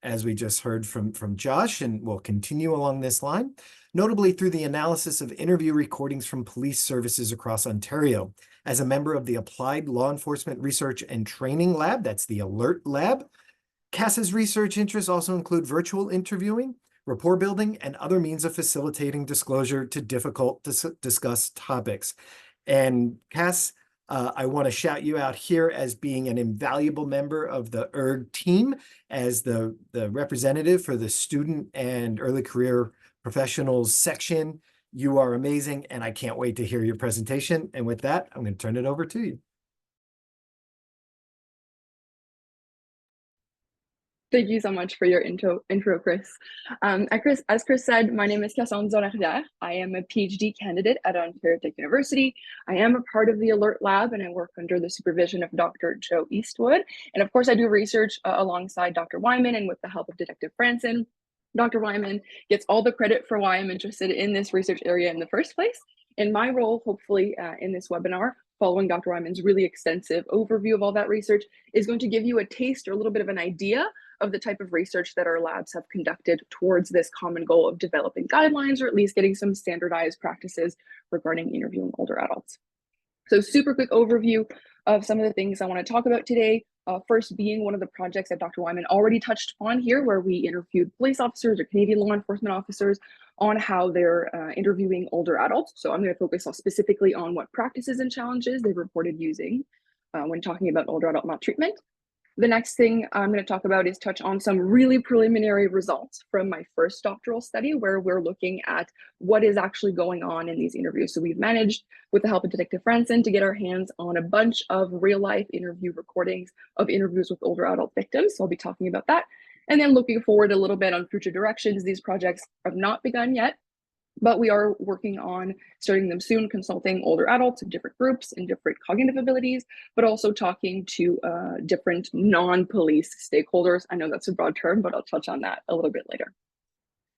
as we just heard from Josh, and we'll continue along this line, notably through the analysis of interview recordings from police services across Ontario. As a member of the Applied Law Enforcement Research and Training Lab, that's the ALERT Lab, Cass's research interests also include virtual interviewing, rapport building, and other means of facilitating disclosure to difficult to discuss topics. And Cass, I want to shout you out here as being an invaluable member of the iIIRG team, as the representative for the student and early career professionals section. You are amazing, and I can't wait to hear your presentation. And with that, I'm going to turn it over to you. Thank you so much for your intro, Chris. As Chris said, my name is Cassandre Dion Lariviere. I am a PhD candidate at Ontario Tech University. I am a part of the ALERT Lab, and I work under the supervision of Dr. Joe Eastwood. And of course, I do research alongside Dr. Wyman and with the help of Detective Franssen. Dr. Wyman gets all the credit for why I'm interested in this research area in the first place. In my role, hopefully in this webinar, following Dr. Wyman's really extensive overview of all that research, is going to give you a taste or a little bit of an idea of the type of research that our labs have conducted towards this common goal of developing guidelines, or at least getting some standardized practices regarding interviewing older adults. So super quick overview of some of the things I want to talk about today. First being one of the projects that Dr. Wyman already touched on here, where we interviewed police officers or Canadian law enforcement officers on how they're interviewing older adults. So I'm going to focus specifically on what practices and challenges they reported using when talking about older adult maltreatment. The next thing I'm going to talk about is touch on some really preliminary results from my first doctoral study, where we're looking at what is actually going on in these interviews. So we've managed, with the help of Detective Franssen, to get our hands on a bunch of real-life interview recordings of interviews with older adult victims. So I'll be talking about that. And then looking forward a little bit on future directions. These projects have not begun yet, but we are working on starting them soon, consulting older adults of different groups and different cognitive abilities, but also talking to different non-police stakeholders. I know that's a broad term, but I'll touch on that a little bit later.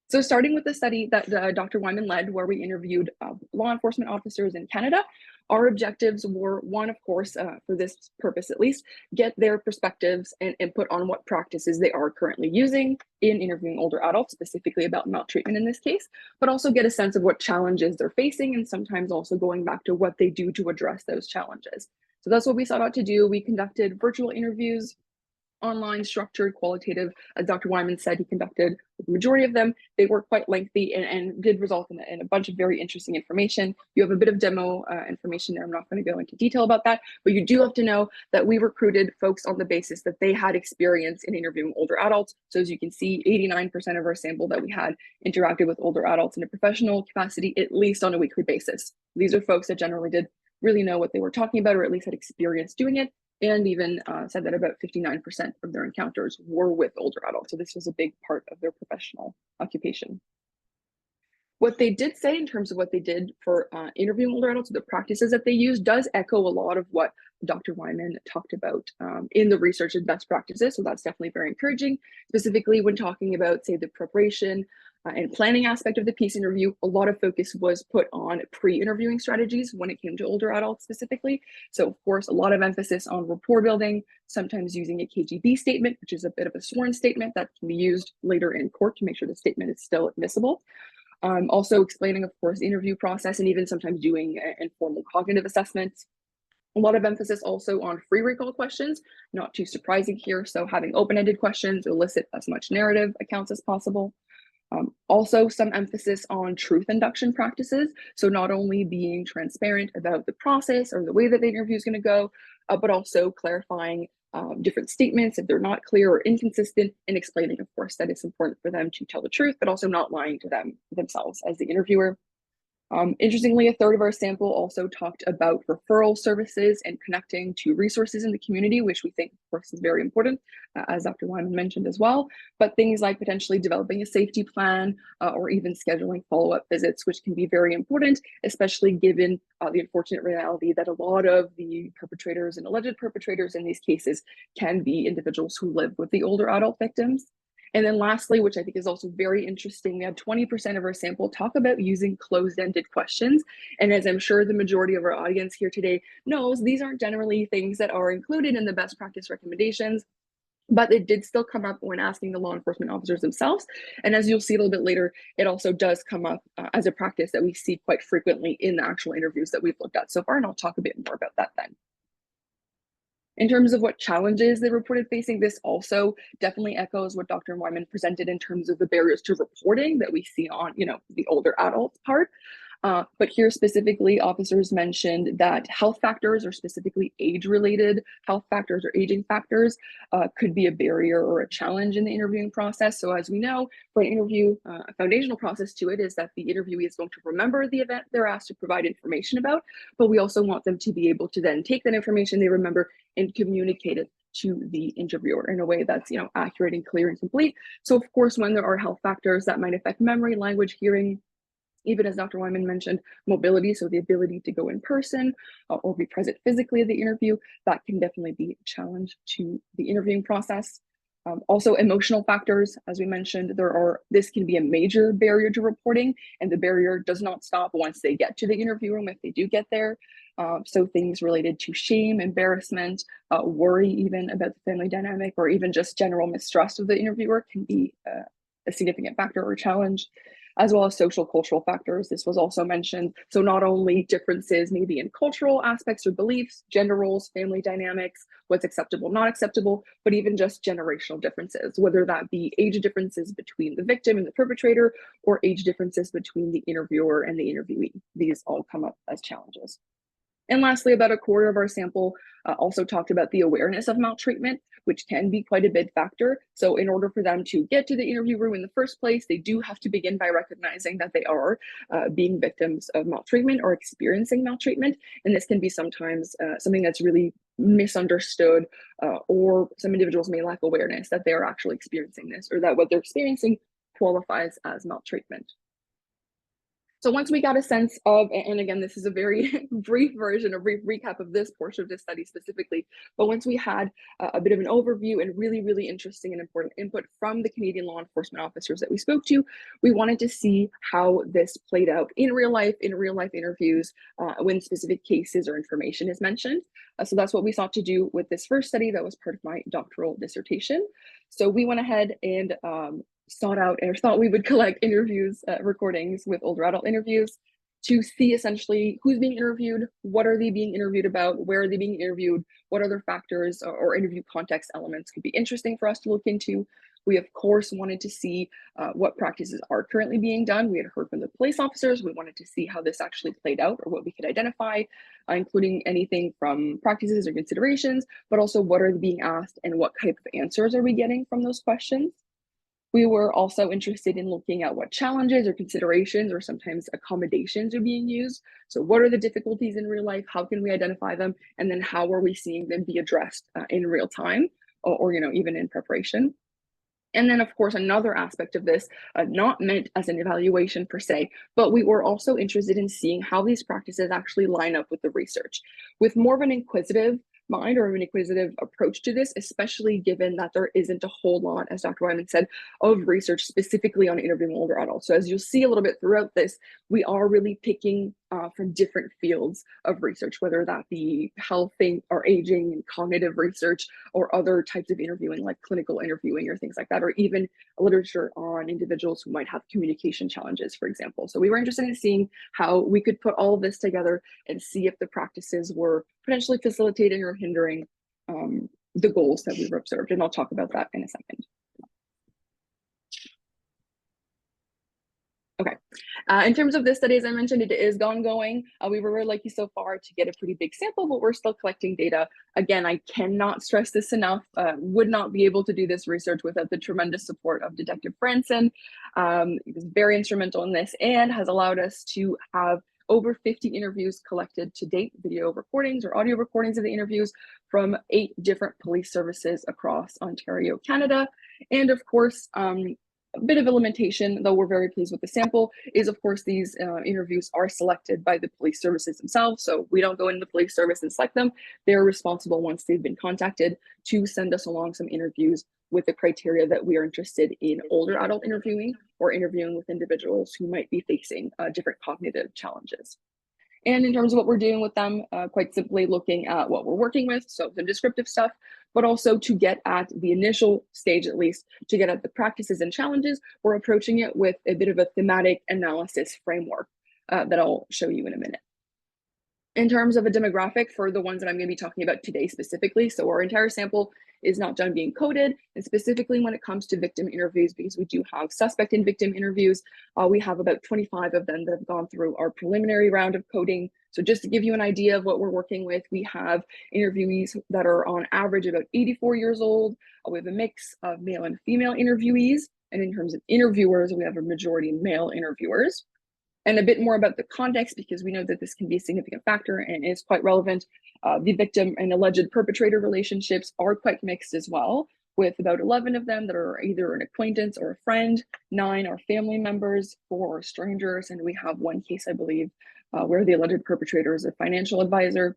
So starting with the study that Dr. Wyman led, where we interviewed law enforcement officers in Canada, our objectives were, one, of course, for this purpose at least, get their perspectives and input on what practices they are currently using in interviewing older adults, specifically about maltreatment in this case, but also get a sense of what challenges they're facing, and sometimes also going back to what they do to address those challenges. So that's what we sought out to do. We conducted virtual interviews, online, structured, qualitative. As Dr. Wyman said, he conducted the majority of them. They were quite lengthy and did result in a bunch of very interesting information. You have a bit of demo information there. I'm not going to go into detail about that, but you do have to know that we recruited folks on the basis that they had experience in interviewing older adults. So as you can see, 89% of our sample that we had interacted with older adults in a professional capacity, at least on a weekly basis. These are folks that generally did really know what they were talking about, or at least had experience doing it, and even said that about 59% of their encounters were with older adults. So this was a big part of their professional occupation. What they did say in terms of what they did for interviewing older adults, the practices that they used, does echo a lot of what Dr. Wyman talked about in the research and best practices. So that's definitely very encouraging, specifically when talking about, say, the preparation and planning aspect of the peace interview. A lot of focus was put on pre-interviewing strategies when it came to older adults specifically. So of course, a lot of emphasis on rapport building, sometimes using a KGB statement, which is a bit of a sworn statement that can be used later in court to make sure the statement is still admissible. Also explaining, of course, the interview process, and even sometimes doing informal cognitive assessments. A lot of emphasis also on free recall questions, not too surprising here. So having open-ended questions to elicit as much narrative accounts as possible. Also some emphasis on truth induction practices. So not only being transparent about the process or the way that the interview is going to go, but also clarifying different statements if they're not clear or inconsistent, and explaining, of course, that it's important for them to tell the truth, but also not lying to themselves as the interviewer. Interestingly, a third of our sample also talked about referral services and connecting to resources in the community, which we think, of course, is very important, as Dr. Wyman mentioned as well. But things like potentially developing a safety plan or even scheduling follow-up visits, which can be very important, especially given the unfortunate reality that a lot of the perpetrators and alleged perpetrators in these cases can be individuals who live with the older adult victims. And then lastly, which I think is also very interesting, we had 20% of our sample talk about using closed-ended questions. And as I'm sure the majority of our audience here today knows, these aren't generally things that are included in the best practice recommendations, but it did still come up when asking the law enforcement officers themselves. And as you'll see a little bit later, it also does come up as a practice that we see quite frequently in the actual interviews that we've looked at so far, and I'll talk a bit more about that then. In terms of what challenges they reported facing, this also definitely echoes what Dr. Wyman presented in terms of the barriers to reporting that we see on, the older adults part. But here specifically, officers mentioned that health factors, or specifically age-related health factors or aging factors, could be a barrier or a challenge in the interviewing process. So as we know, for an interview, a foundational process to it is that the interviewee is going to remember the event they're asked to provide information about, but we also want them to be able to then take that information they remember and communicate it to the interviewer in a way that's accurate and clear and complete. So of course, when there are health factors that might affect memory, language, hearing, even as Dr. Wyman mentioned, mobility, so the ability to go in person or be present physically at the interview, that can definitely be a challenge to the interviewing process. Also emotional factors, as we mentioned, this can be a major barrier to reporting, and the barrier does not stop once they get to the interview room if they do get there. So things related to shame, embarrassment, worry even about the family dynamic, or even just general mistrust of the interviewer can be a significant factor or challenge. as well as social cultural factors. This was also mentioned. So not only differences maybe in cultural aspects or beliefs, gender roles, family dynamics, what's acceptable, not acceptable, but even just generational differences, whether that be age differences between the victim and the perpetrator, or age differences between the interviewer and the interviewee. These all come up as challenges. And lastly, about a quarter of our sample also talked about the awareness of maltreatment, which can be quite a big factor. So in order for them to get to the interview room in the first place, they do have to begin by recognizing that they are being victims of maltreatment or experiencing maltreatment. And this can be sometimes something that's really misunderstood, or some individuals may lack awareness that they are actually experiencing this, or that what they're experiencing qualifies as maltreatment. So once we got a sense of, and again, this is a very brief version, a brief recap of this portion of this study specifically, but once we had a bit of an overview and really, really interesting and important input from the Canadian law enforcement officers that we spoke to, we wanted to see how this played out in real life interviews, when specific cases or information is mentioned. So that's what we sought to do with this first study that was part of my doctoral dissertation. So we went ahead and sought out or thought we would collect interviews, recordings with older adult interviews to see essentially who's being interviewed, what are they being interviewed about, where are they being interviewed, what other factors or interview context elements could be interesting for us to look into. We, of course, wanted to see what practices are currently being done. We had heard from the police officers. We wanted to see how this actually played out or what we could identify, including anything from practices or considerations, but also what are they being asked and what type of answers are we getting from those questions. We were also interested in looking at what challenges or considerations or sometimes accommodations are being used. So what are the difficulties in real life? How can we identify them? And then how are we seeing them be addressed in real time or even in preparation? And then, of course, another aspect of this, not meant as an evaluation per se, but we were also interested in seeing how these practices actually line up with the research, with more of an inquisitive mind or an inquisitive approach to this, especially given that there isn't a whole lot, as Dr. Wyman said, of research specifically on interviewing older adults. So as you'll see a little bit throughout this, we are really picking from different fields of research, whether that be health or aging and cognitive research, or other types of interviewing like clinical interviewing or things like that, or even literature on individuals who might have communication challenges, for example. So we were interested in seeing how we could put all of this together and see if the practices were potentially facilitating or hindering the goals that we were observed. And I'll talk about that in a second. Okay, in terms of this study, as I mentioned, it is ongoing. We were really lucky so far to get a pretty big sample, but we're still collecting data. Again, I cannot stress this enough. Would not be able to do this research without the tremendous support of Detective Franssen. He was very instrumental in this and has allowed us to have over 50 interviews collected to date, video recordings or audio recordings of the interviews from 8 different police services across Ontario, Canada. And of course, a bit of a limitation, though we're very pleased with the sample, is of course these interviews are selected by the police services themselves. So we don't go into the police service and select them. They're responsible once they've been contacted to send us along some interviews with the criteria that we are interested in older adult interviewing or interviewing with individuals who might be facing different cognitive challenges. And in terms of what we're doing with them, quite simply looking at what we're working with, so some descriptive stuff, but also to get at the initial stage, at least, to get at the practices and challenges, we're approaching it with a bit of a thematic analysis framework that I'll show you in a minute. In terms of a demographic for the ones that I'm going to be talking about today specifically, so our entire sample is not done being coded, and specifically when it comes to victim interviews, because we do have suspect and victim interviews, we have about 25 of them that have gone through our preliminary round of coding. So just to give you an idea of what we're working with, we have interviewees that are on average about 84 years old. We have a mix of male and female interviewees, and in terms of interviewers, we have a majority male interviewers. And a bit more about the context, because we know that this can be a significant factor and is quite relevant. The victim and alleged perpetrator relationships are quite mixed as well, with about 11 of them that are either an acquaintance or a friend, 9 are family members, 4 are strangers, and we have one case, I believe, where the alleged perpetrator is a financial advisor.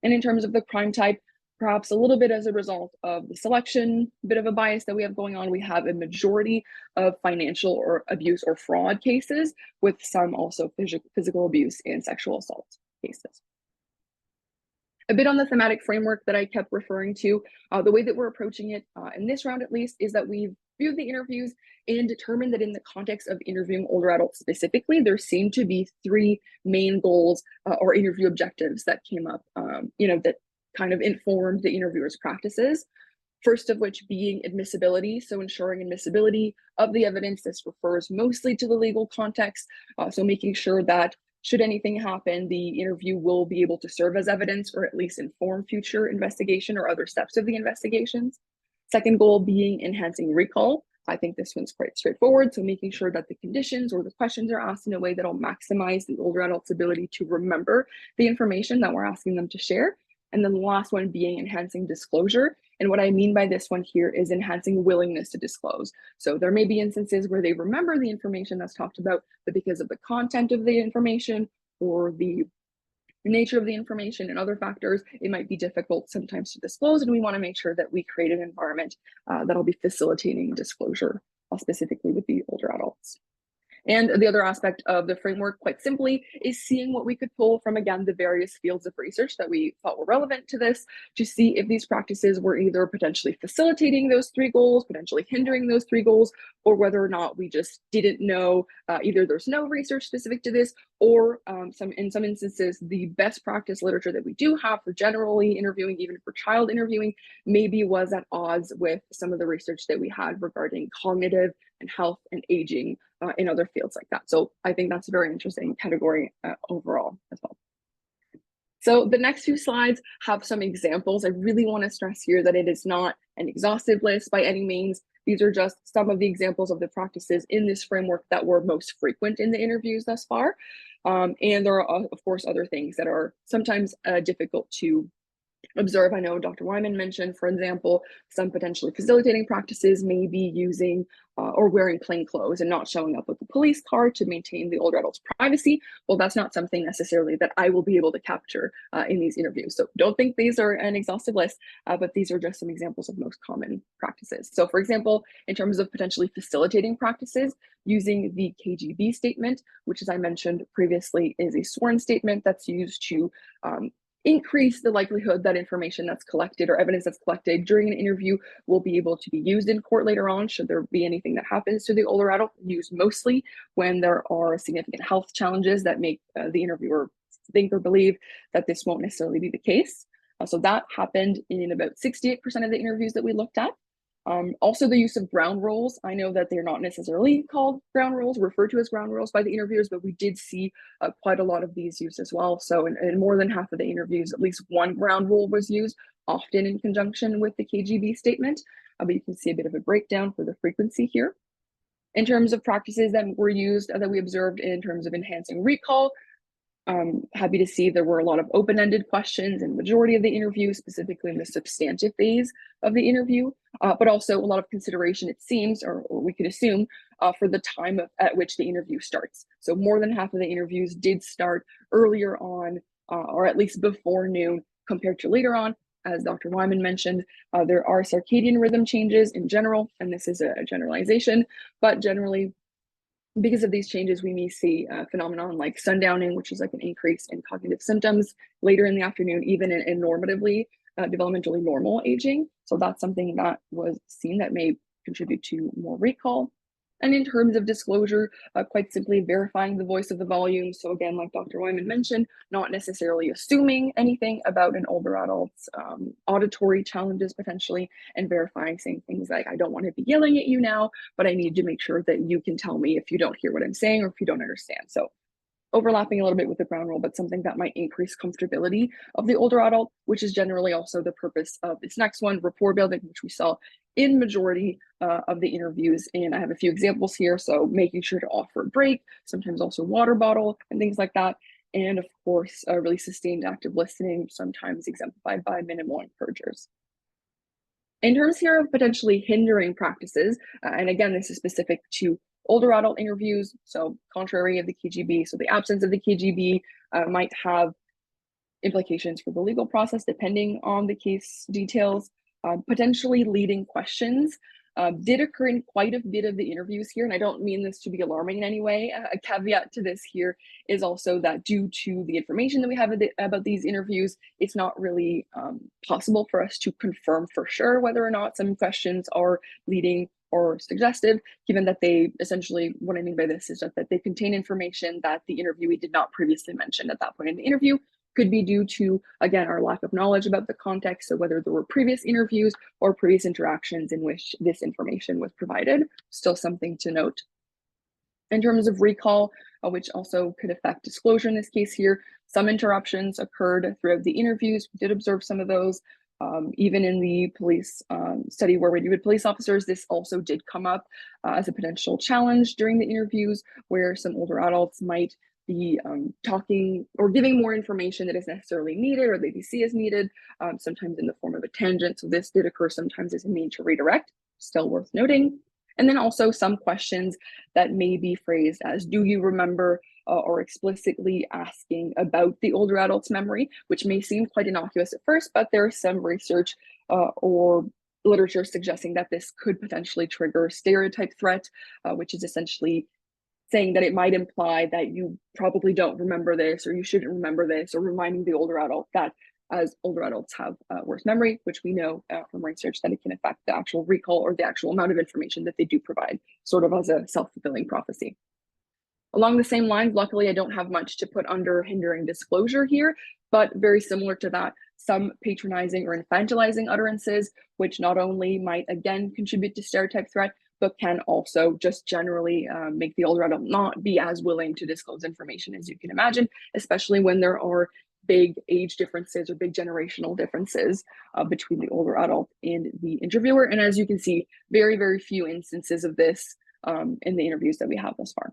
And in terms of the crime type, perhaps a little bit as a result of the selection, bit of a bias that we have going on, we have a majority of financial or abuse or fraud cases, with some also physical abuse and sexual assault cases. A bit on the thematic framework that I kept referring to, the way that we're approaching it in this round at least, is that we've reviewed the interviews and determined that in the context of interviewing older adults specifically, there seemed to be three main goals or interview objectives that came up, that kind of informed the interviewer's practices. First of which being admissibility, so ensuring admissibility of the evidence. This refers mostly to the legal context, so making sure that should anything happen, the interview will be able to serve as evidence or at least inform future investigation or other steps of the investigations. Second goal being enhancing recall. I think this one's quite straightforward, so making sure that the conditions or the questions are asked in a way that will maximize the older adult's ability to remember the information that we're asking them to share. And then the last one being enhancing disclosure. And what I mean by this one here is enhancing willingness to disclose. So there may be instances where they remember the information that's talked about, but because of the content of the information or the nature of the information and other factors, it might be difficult sometimes to disclose. And we want to make sure that we create an environment that'll be facilitating disclosure, specifically with the older adults. And the other aspect of the framework, quite simply, is seeing what we could pull from, again, the various fields of research that we thought were relevant to this, to see if these practices were either potentially facilitating those three goals, potentially hindering those three goals, or whether or not we just didn't know, either there's no research specific to this, or in some instances, the best practice literature that we do have for generally interviewing, even for child interviewing, maybe was at odds with some of the research that we had regarding cognitive and health and aging in other fields like that. So I think that's a very interesting category overall as well. So the next few slides have some examples. I really want to stress here that it is not an exhaustive list by any means. These are just some of the examples of the practices in this framework that were most frequent in the interviews thus far. And there are, of course, other things that are sometimes difficult to observe. I know Dr. Wyman mentioned, for example, some potentially facilitating practices may be using or wearing plain clothes and not showing up with the police car to maintain the older adult's privacy. Well, that's not something necessarily that I will be able to capture in these interviews. So don't think these are an exhaustive list, but these are just some examples of most common practices. So for example, in terms of potentially facilitating practices, using the KGB statement, which as I mentioned previously is a sworn statement that's used to increase the likelihood that information that's collected or evidence that's collected during an interview will be able to be used in court later on, should there be anything that happens to the older adult, used mostly when there are significant health challenges that make the interviewer think or believe that this won't necessarily be the case. So that happened in about 68% of the interviews that we looked at. Also the use of ground rules. I know that they're not necessarily called ground rules, referred to as ground rules by the interviewers, but we did see quite a lot of these used as well. So in more than half of the interviews, at least one ground rule was used, often in conjunction with the KGB statement. But you can see a bit of a breakdown for the frequency here. In terms of practices that were used, that we observed in terms of enhancing recall, happy to see there were a lot of open-ended questions in the majority of the interview, specifically in the substantive phase of the interview, but also a lot of consideration, it seems, or we could assume, for the time at which the interview starts. So more than half of the interviews did start earlier on, or at least before noon, compared to later on. As Dr. Wyman mentioned, there are circadian rhythm changes in general, and this is a generalization, but generally, because of these changes, we may see a phenomenon like sundowning, which is like an increase in cognitive symptoms later in the afternoon, even in normatively, developmentally normal aging. So that's something that was seen that may contribute to more recall. And in terms of disclosure, quite simply verifying the voice of the volume. So again, like Dr. Wyman mentioned, not necessarily assuming anything about an older adult's auditory challenges potentially, and verifying, saying things like, I don't want to be yelling at you now, but I need to make sure that you can tell me if you don't hear what I'm saying or if you don't understand. So overlapping a little bit with the ground rule, but something that might increase comfortability of the older adult, which is generally also the purpose of this next one, rapport building, which we saw in majority of the interviews. And I have a few examples here. So making sure to offer a break, sometimes also water bottle and things like that. And of course, really sustained active listening, sometimes exemplified by minimal encouragers. In terms here of potentially hindering practices, and again, this is specific to older adult interviews, so contrary of the KGB, so the absence of the KGB might have implications for the legal process depending on the case details. Potentially leading questions did occur in quite a bit of the interviews here, and I don't mean this to be alarming in any way. A caveat to this here is also that due to the information that we have about these interviews, it's not really possible for us to confirm for sure whether or not some questions are leading or suggestive, given that they essentially, what I mean by this is that they contain information that the interviewee did not previously mention at that point in the interview. Could be due to, again, our lack of knowledge about the context, so whether there were previous interviews or previous interactions in which this information was provided. Still something to note. In terms of recall, which also could affect disclosure in this case here, some interruptions occurred throughout the interviews. We did observe some of those. Even in the police study where we interviewed police officers, this also did come up as a potential challenge during the interviews, where some older adults might be talking or giving more information that is necessarily needed or they see as needed, sometimes in the form of a tangent. So this did occur sometimes as a mean to redirect, still worth noting. And then also some questions that may be phrased as, do you remember, or explicitly asking about the older adult's memory, which may seem quite innocuous at first, but there is some research or literature suggesting that this could potentially trigger stereotype threat, which is essentially saying that it might imply that you probably don't remember this, or you shouldn't remember this, or reminding the older adult that as older adults have worse memory, which we know from research that it can affect the actual recall or the actual amount of information that they do provide, sort of as a self-fulfilling prophecy. Along the same lines, luckily, I don't have much to put under hindering disclosure here, but very similar to that, some patronizing or infantilizing utterances, which not only might, again, contribute to stereotype threat, but can also just generally make the older adult not be as willing to disclose information as you can imagine, especially when there are big age differences or big generational differences between the older adult and the interviewer. And as you can see, very, very few instances of this in the interviews that we have thus far.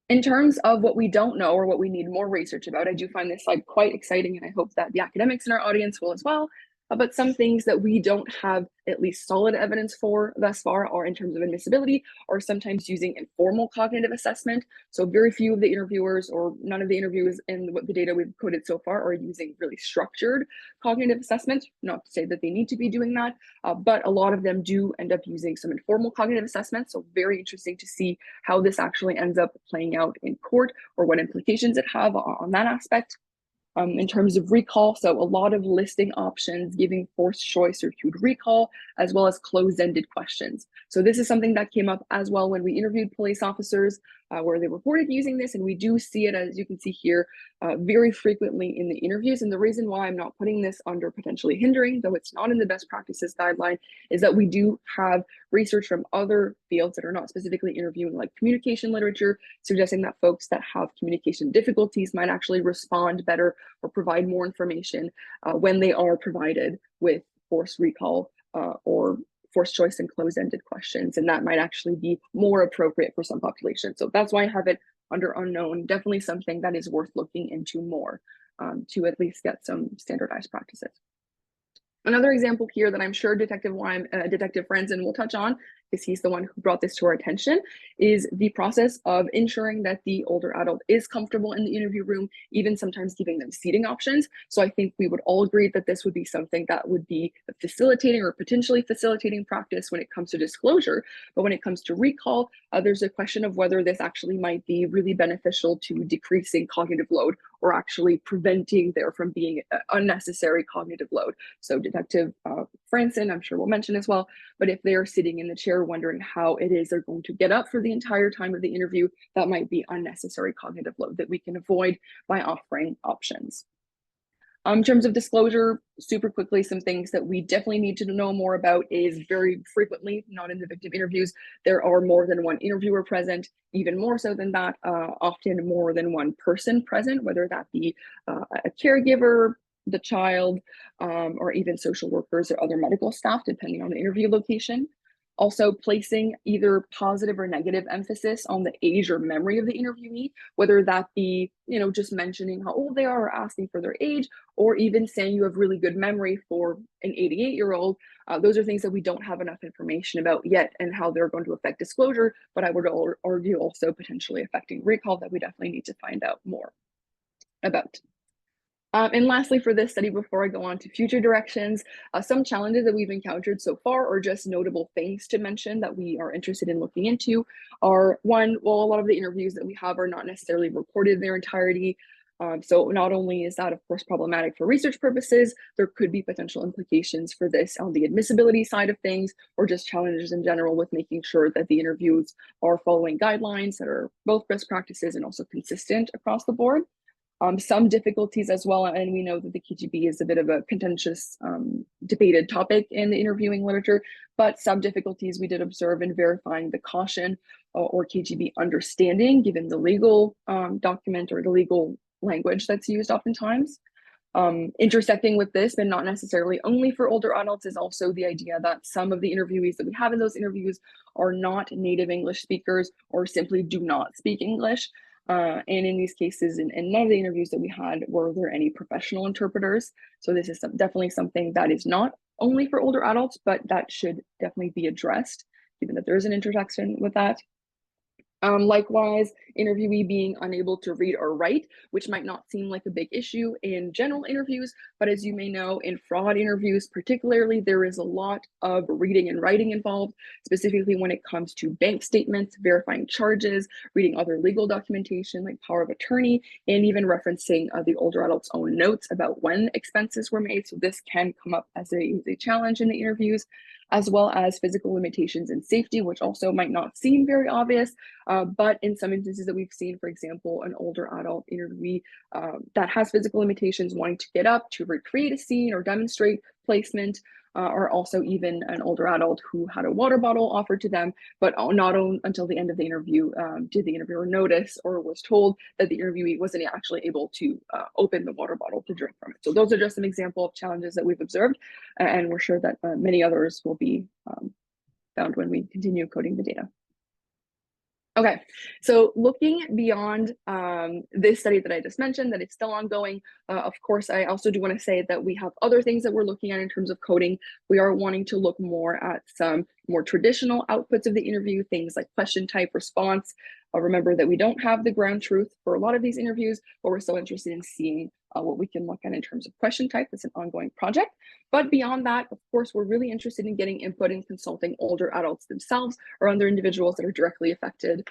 In terms of what we don't know or what we need more research about, I do find this slide quite exciting, and I hope that the academics in our audience will as well. But some things that we don't have at least solid evidence for thus far are in terms of admissibility, or sometimes using informal cognitive assessment. So very few of the interviewers, or none of the interviews in the data we've coded so far, are using really structured cognitive assessment. Not to say that they need to be doing that, but a lot of them do end up using some informal cognitive assessment. So very interesting to see how this actually ends up playing out in court, or what implications it have on that aspect. In terms of recall, so a lot of listing options giving forced choice or cued recall, as well as closed-ended questions. So this is something that came up as well when we interviewed police officers, where they reported using this, and we do see it, as you can see here, very frequently in the interviews. And the reason why I'm not putting this under potentially hindering, though it's not in the best practices guideline, is that we do have research from other fields that are not specifically interviewing, like communication literature, suggesting that folks that have communication difficulties might actually respond better or provide more information when they are provided with forced recall or forced choice and closed-ended questions, and that might actually be more appropriate for some populations. So that's why I have it under unknown. Definitely something that is worth looking into more to at least get some standardized practices. Another example here that I'm sure Detective Franssen will touch on, because he's the one who brought this to our attention, is the process of ensuring that the older adult is comfortable in the interview room, even sometimes giving them seating options. So I think we would all agree that this would be something that would be a facilitating or potentially facilitating practice when it comes to disclosure. But when it comes to recall, there's a question of whether this actually might be really beneficial to decreasing cognitive load, or actually preventing there from being unnecessary cognitive load. So Detective Franssen, I'm sure we'll mention as well, but if they're sitting in the chair wondering how it is they're going to get up for the entire time of the interview, that might be unnecessary cognitive load that we can avoid by offering options. In terms of disclosure, super quickly, some things that we definitely need to know more about is very frequently, not in the victim interviews, there are more than one interviewer present. Even more so than that, often more than one person present, whether that be a caregiver, the child, or even social workers or other medical staff, depending on the interview location. Also placing either positive or negative emphasis on the age or memory of the interviewee, whether that be, just mentioning how old they are or asking for their age, or even saying you have really good memory for an 88-year-old. Those are things that we don't have enough information about yet and how they're going to affect disclosure, but I would argue also potentially affecting recall that we definitely need to find out more about. And lastly, for this study, before I go on to future directions, some challenges that we've encountered so far, or just notable things to mention that we are interested in looking into, are one, well, a lot of the interviews that we have are not necessarily recorded in their entirety. So not only is that, of course, problematic for research purposes, there could be potential implications for this on the admissibility side of things, or just challenges in general with making sure that the interviews are following guidelines that are both best practices and also consistent across the board. Some difficulties as well, and we know that the KGB is a bit of a contentious, debated topic in the interviewing literature, but some difficulties we did observe in verifying the caution or KGB understanding, given the legal document or the legal language that's used oftentimes. Intersecting with this, but not necessarily only for older adults, is also the idea that some of the interviewees that we have in those interviews are not native English speakers or simply do not speak English. And in these cases, in none of the interviews that we had were there any professional interpreters. So this is definitely something that is not only for older adults, but that should definitely be addressed, given that there is an intersection with that. Likewise, interviewee being unable to read or write, which might not seem like a big issue in general interviews, but as you may know, in fraud interviews particularly, there is a lot of reading and writing involved, specifically when it comes to bank statements, verifying charges, reading other legal documentation like power of attorney, and even referencing the older adult's own notes about when expenses were made. So this can come up as a challenge in the interviews, as well as physical limitations and safety, which also might not seem very obvious, but in some instances that we've seen, for example, an older adult interviewee that has physical limitations wanting to get up to recreate a scene or demonstrate placement, or also even an older adult who had a water bottle offered to them, but not until the end of the interview did the interviewer notice or was told that the interviewee wasn't actually able to open the water bottle to drink from it. So those are just an example of challenges that we've observed, and we're sure that many others will be found when we continue coding the data. Okay, so looking beyond this study that I just mentioned, that it's still ongoing, of course, I also do want to say that we have other things that we're looking at in terms of coding. We are wanting to look more at some more traditional outputs of the interview, things like question type, response. Remember that we don't have the ground truth for a lot of these interviews, but we're still interested in seeing what we can look at in terms of question type. It's an ongoing project. But beyond that, of course, we're really interested in getting input and consulting older adults themselves or other individuals that are directly affected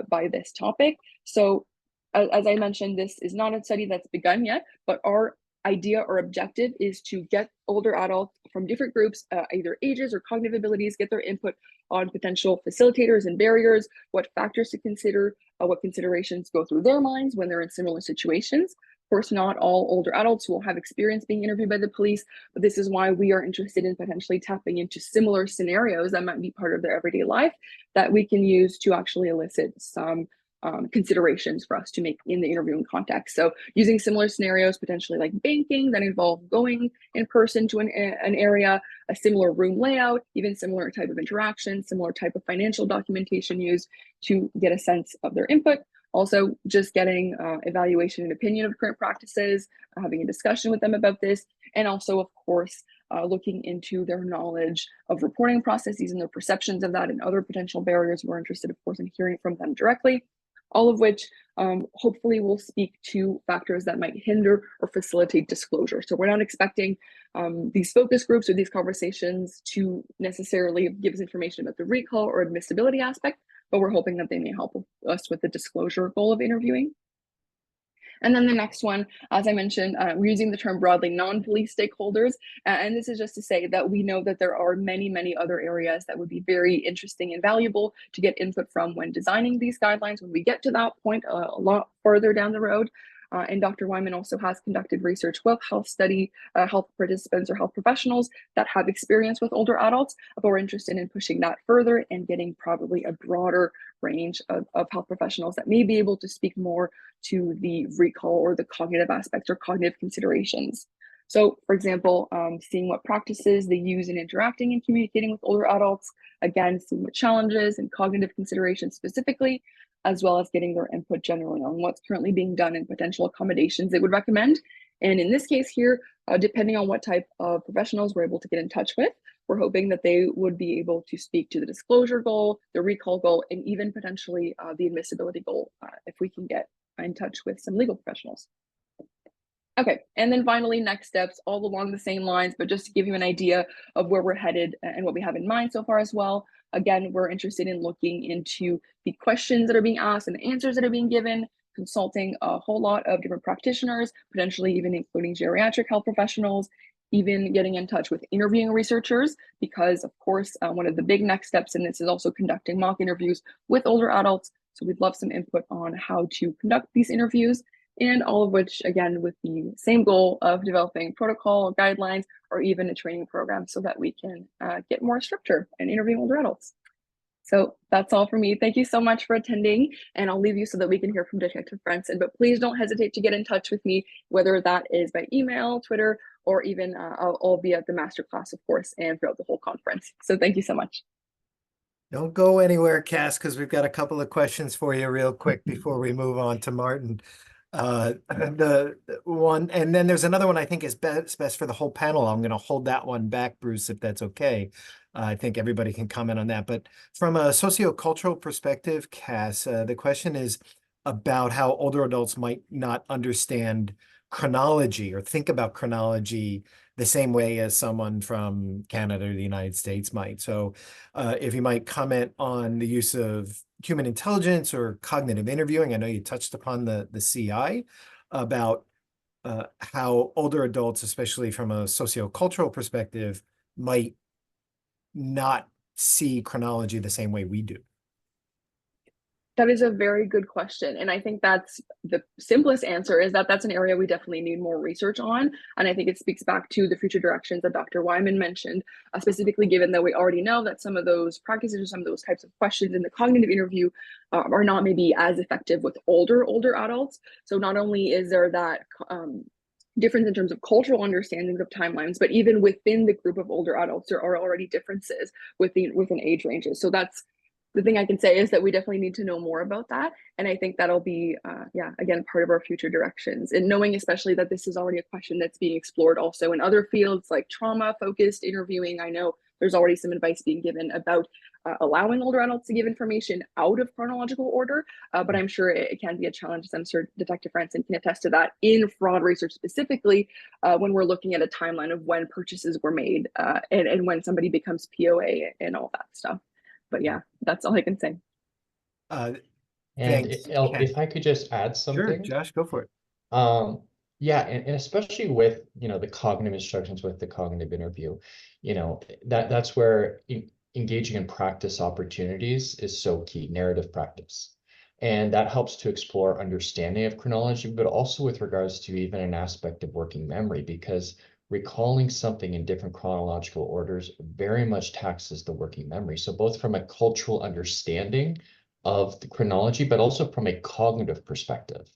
by this topic. So as I mentioned, this is not a study that's begun yet, but our idea or objective is to get older adults from different groups, either ages or cognitive abilities, get their input on potential facilitators and barriers, what factors to consider, what considerations go through their minds when they're in similar situations. Of course, not all older adults will have experience being interviewed by the police, but this is why we are interested in potentially tapping into similar scenarios that might be part of their everyday life that we can use to actually elicit some considerations for us to make in the interviewing context. So using similar scenarios, potentially like banking that involve going in person to an area, a similar room layout, even similar type of interaction, similar type of financial documentation used to get a sense of their input. Also, just getting evaluation and opinion of current practices, having a discussion with them about this, and also, of course, looking into their knowledge of reporting processes and their perceptions of that and other potential barriers. We're interested, of course, in hearing from them directly, all of which hopefully will speak to factors that might hinder or facilitate disclosure. So we're not expecting these focus groups or these conversations to necessarily give us information about the recall or admissibility aspect, but we're hoping that they may help us with the disclosure goal of interviewing. And then the next one, as I mentioned, we're using the term broadly non-police stakeholders. And this is just to say that we know that there are many, many other areas that would be very interesting and valuable to get input from when designing these guidelines when we get to that point a lot further down the road. And Dr. Wyman also has conducted research with health participants or health professionals that have experience with older adults, but we're interested in pushing that further and getting probably a broader range of health professionals that may be able to speak more to the recall or the cognitive aspects or cognitive considerations. So, for example, seeing what practices they use in interacting and communicating with older adults, again, seeing what challenges and cognitive considerations specifically, as well as getting their input generally on what's currently being done and potential accommodations they would recommend. And in this case here, depending on what type of professionals we're able to get in touch with, we're hoping that they would be able to speak to the disclosure goal, the recall goal, and even potentially the admissibility goal if we can get in touch with some legal professionals. Okay, and then finally, next steps, all along the same lines, but just to give you an idea of where we're headed and what we have in mind so far as well. Again, we're interested in looking into the questions that are being asked and the answers that are being given, consulting a whole lot of different practitioners, potentially even including geriatric health professionals, even getting in touch with interviewing researchers, because of course, one of the big next steps in this is also conducting mock interviews with older adults. So we'd love some input on how to conduct these interviews, and all of which, again, with the same goal of developing protocol, guidelines, or even a training program so that we can get more structure and interview older adults. So that's all for me. Thank you so much for attending, and I'll leave you so that we can hear from Detective Franssen. But please don't hesitate to get in touch with me, whether that is by email, Twitter, or even I'll be at the masterclass, of course, and throughout the whole conference. So thank you so much. Don't go anywhere, Cass, because we've got a couple of questions for you real quick before we move on to Martin. The one, and then there's another one I think is best for the whole panel. I'm going to hold that one back, Bruce, if that's okay. I think everybody can comment on that. But from a sociocultural perspective, Cass, the question is about how older adults might not understand chronology or think about chronology the same way as someone from Canada or the United States might. So if you might comment on the use of human intelligence or cognitive interviewing. I know you touched upon the CI about how older adults, especially from a sociocultural perspective, might not see chronology the same way we do. That is a very good question. And I think that's the simplest answer, is that that's an area we definitely need more research on. And I think it speaks back to the future directions that Dr. Wyman mentioned, specifically given that we already know that some of those practices or some of those types of questions in the cognitive interview are not maybe as effective with older adults. So not only is there that difference in terms of cultural understandings of timelines, but even within the group of older adults, there are already differences within age ranges. So that's the thing I can say, is that we definitely need to know more about that. And I think that'll be, again, part of our future directions. And knowing especially that this is already a question that's being explored also in other fields like trauma-focused interviewing. I know there's already some advice being given about allowing older adults to give information out of chronological order, but I'm sure it can be a challenge, as I'm sure Detective Franssen can attest to that, in fraud research specifically, when we're looking at a timeline of when purchases were made and when somebody becomes POA and all that stuff. But yeah, that's all I can say. And Thanks. if I could just add Sure, something. Josh, go for it. Yeah, and especially with, the cognitive instructions with the cognitive interview, that's where engaging in practice opportunities is so key, narrative practice. And that helps to explore understanding of chronology, but also with regards to even an aspect of working memory, because recalling something in different chronological orders very much taxes the working memory. So both from a cultural understanding of the chronology, but also from a cognitive perspective,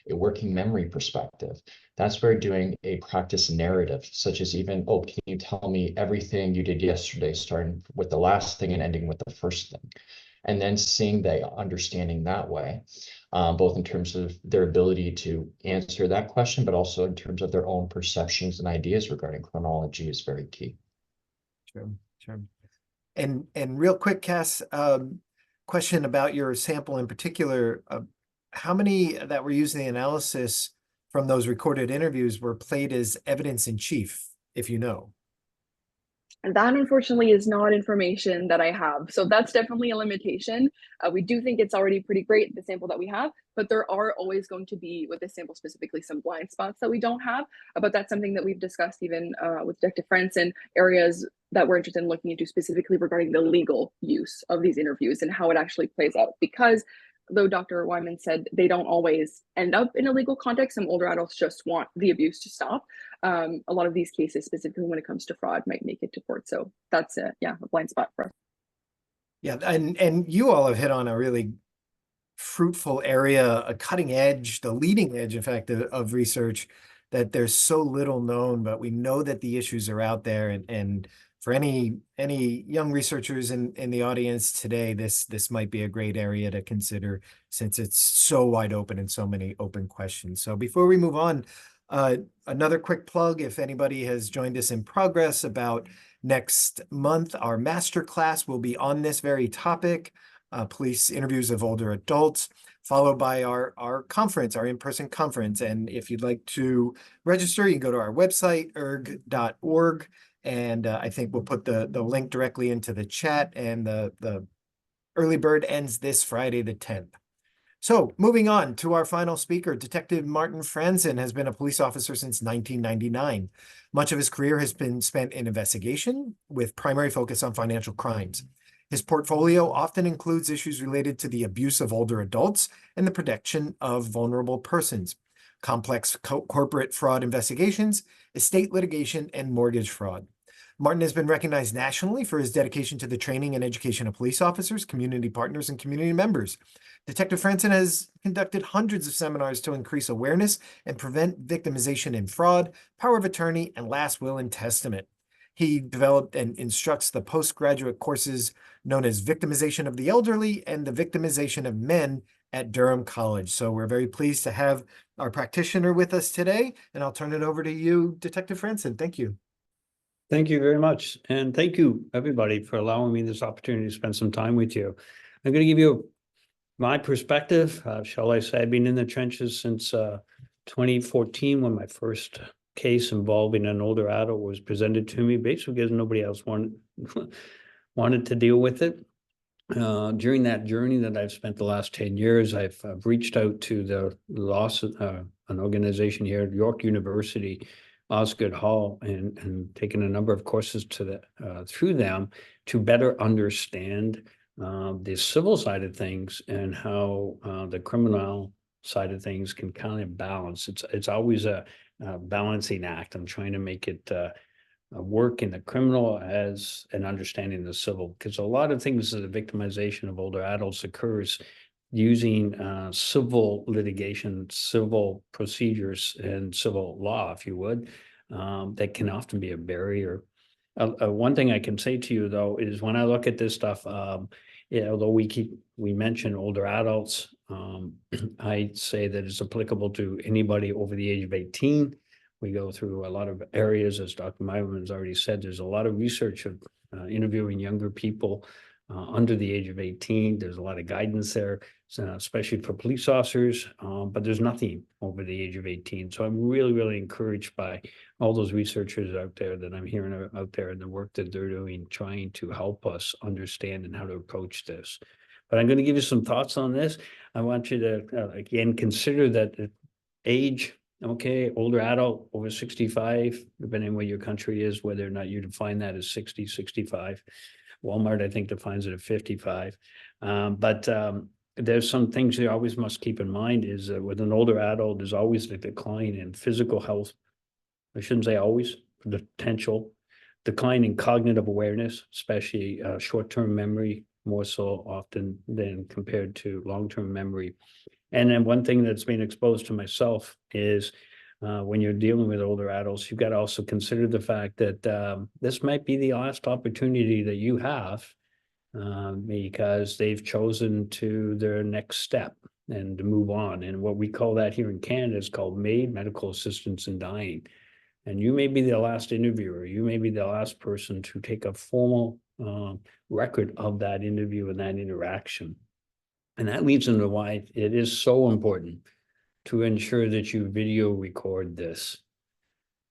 a working memory perspective, that's where doing a practice narrative, such as even, oh, can you tell me everything you did yesterday, starting with the last thing and ending with the first thing? And then seeing the understanding that way, both in terms of their ability to answer that question, but also in terms of their own perceptions and ideas regarding chronology is very key. Sure. And real quick, Cass, question about your sample in particular. How many that were used in the analysis from those recorded interviews were played as evidence in chief, if you know? And that, unfortunately, is not information that I have. So that's definitely a limitation. We do think it's already pretty great, the sample that we have, but there are always going to be, with this sample specifically, some blind spots that we don't have. But that's something that we've discussed even with Dr. Franssen, areas that we're interested in looking into specifically regarding the legal use of these interviews and how it actually plays out. Because though Dr. Wyman said they don't always end up in a legal context, some older adults just want the abuse to stop. A lot of these cases, specifically when it comes to fraud, might make it to court. So that's a blind spot for us. Yeah, and you all have hit on a really fruitful area, a cutting edge, the leading edge, in fact, of research that there's so little known, but we know that the issues are out there. And for any young researchers in the audience today, this might be a great area to consider, since it's so wide open and so many open questions. So before we move on, another quick plug, if anybody has joined us in progress, about next month, our masterclass will be on this very topic, police interviews of older adults, followed by our conference, our in-person conference. And if you'd like to register, you can go to our website, iIIRG.org. And I think we'll put the link directly into the chat, and the early bird ends this Friday, the 10th. So moving on to our final speaker, Detective Martin Franssen has been a police officer since 1999. Much of his career has been spent in investigation with primary focus on financial crimes. His portfolio often includes issues related to the abuse of older adults and the protection of vulnerable persons, complex corporate fraud investigations, estate litigation, and mortgage fraud. Martin has been recognized nationally for his dedication to the training and education of police officers, community partners, and community members. Detective Franssen has conducted hundreds of seminars to increase awareness and prevent victimization in fraud, power of attorney, and last will and testament. He developed and instructs the postgraduate courses known as Victimization of the Elderly and the Victimization of Men at Durham College. So we're very pleased to have our practitioner with us today, and I'll turn it over to you, Detective Franssen. Thank you. Thank you very much. And thank you, everybody, for allowing me this opportunity to spend some time with you. I'm going to give you my perspective. Shall I say, I've been in the trenches since 2014 when my first case involving an older adult was presented to me, basically because nobody else wanted to deal with it. During that journey that I've spent the last 10 years, I've reached out to the an organization here at York University, Osgoode Hall, and taken a number of courses through them to better understand the civil side of things and how the criminal side of things can kind of balance. It's always a balancing act. I'm trying to make it work in the criminal as an understanding the civil, because a lot of things, the victimization of older adults occurs using civil litigation, civil procedures, and civil law, if you would, that can often be a barrier. One thing I can say to you, though, is when I look at this stuff, although we mention older adults, I say that it's applicable to anybody over the age of 18. We go through a lot of areas, as Dr. Wyman has already said. There's a lot of research of interviewing younger people under the age of 18. There's a lot of guidance there, especially for police officers, but there's nothing over the age of 18. So I'm really, really encouraged by all those researchers out there that I'm hearing out there and the work that they're doing, trying to help us understand and how to approach this. But I'm going to give you some thoughts on this. I want you to, again, consider that age, okay, older adult over 65, depending on where your country is, whether or not you define that as 60, 65. Walmart, I think, defines it at 55. But there's some things you always must keep in mind is that with an older adult, there's always the decline in physical health. I shouldn't say always, the potential decline in cognitive awareness, especially short-term memory, more so often than compared to long-term memory. And then one thing that's been exposed to myself is when you're dealing with older adults, you've got to also consider the fact that this might be the last opportunity that you have because they've chosen to their next step and to move on. And what we call that here in Canada is called MAID, medical assistance in dying. And you may be the last interviewer. You may be the last person to take a formal record of that interview and that interaction. And that leads into why it is so important to ensure that you video record this.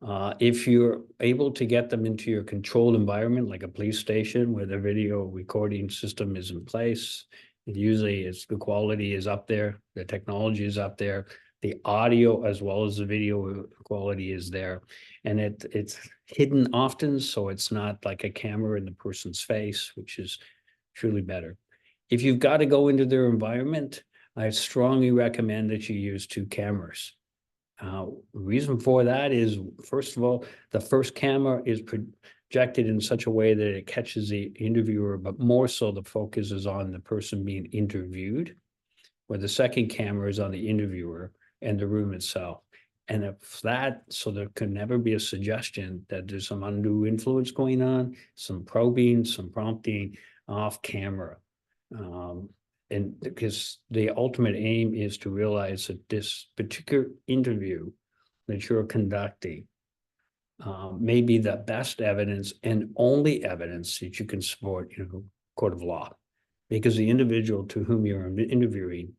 If you're able to get them into your controlled environment, like a police station where the video recording system is in place, usually the quality is up there, the technology is up there, the audio as well as the video quality is there, and it's hidden often, so it's not like a camera in the person's face, which is truly better. If you've got to go into their environment, I strongly recommend that you use 2 cameras. Reason for that is, first of all, the first camera is projected in such a way that it catches the interviewer, but more so the focus is on the person being interviewed, where the second camera is on the interviewer and the room itself. And if that, so there can never be a suggestion that there's some undue influence going on, some probing, some prompting off camera. And because the ultimate aim is to realize that this particular interview that you're conducting may be the best evidence and only evidence that you can support in a court of law, because the individual to whom you're interviewing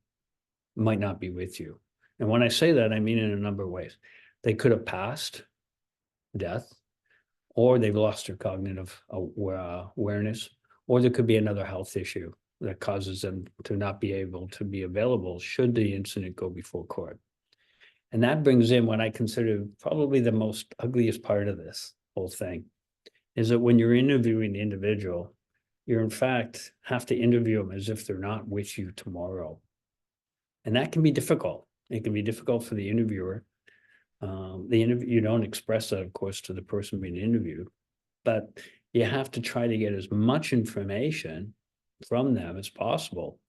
might not be with you. And when I say that, I mean in a number of ways. They could have passed death, or they've lost their cognitive awareness, or there could be another health issue. that causes them to not be able to be available should the incident go before court. And that brings in what I consider probably the most ugliest part of this whole thing, is that when you're interviewing the individual, you're in fact have to interview them as if they're not with you tomorrow. And that can be difficult. It can be difficult for the interviewer. You don't express that, of course, to the person being interviewed, but you have to try to get as much information from them as possible,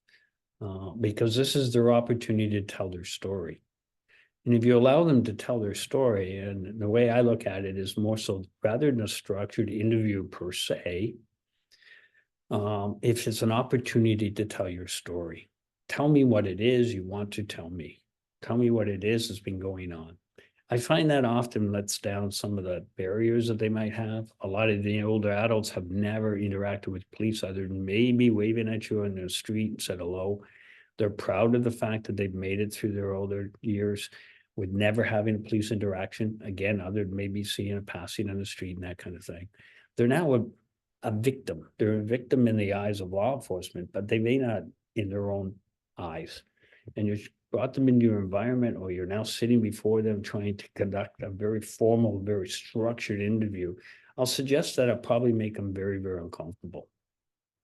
because this is their opportunity to tell their story. And if you allow them to tell their story, and the way I look at it is more so rather than a structured interview per se, if it's an opportunity to tell your story, tell me what it is you want to tell me. Tell me what it is that's been going on. I find that often lets down some of the barriers that they might have. A lot of the older adults have never interacted with police other than maybe waving at you on the street and said hello. They're proud of the fact that they've made it through their older years with never having a police interaction, again, other than maybe seeing a passing on the street and that kind of thing. They're now a victim. They're a victim in the eyes of law enforcement, but they may not in their own eyes. And you brought them into your environment, or you're now sitting before them trying to conduct a very formal, very structured interview. I'll suggest that it'll probably make them very, very uncomfortable.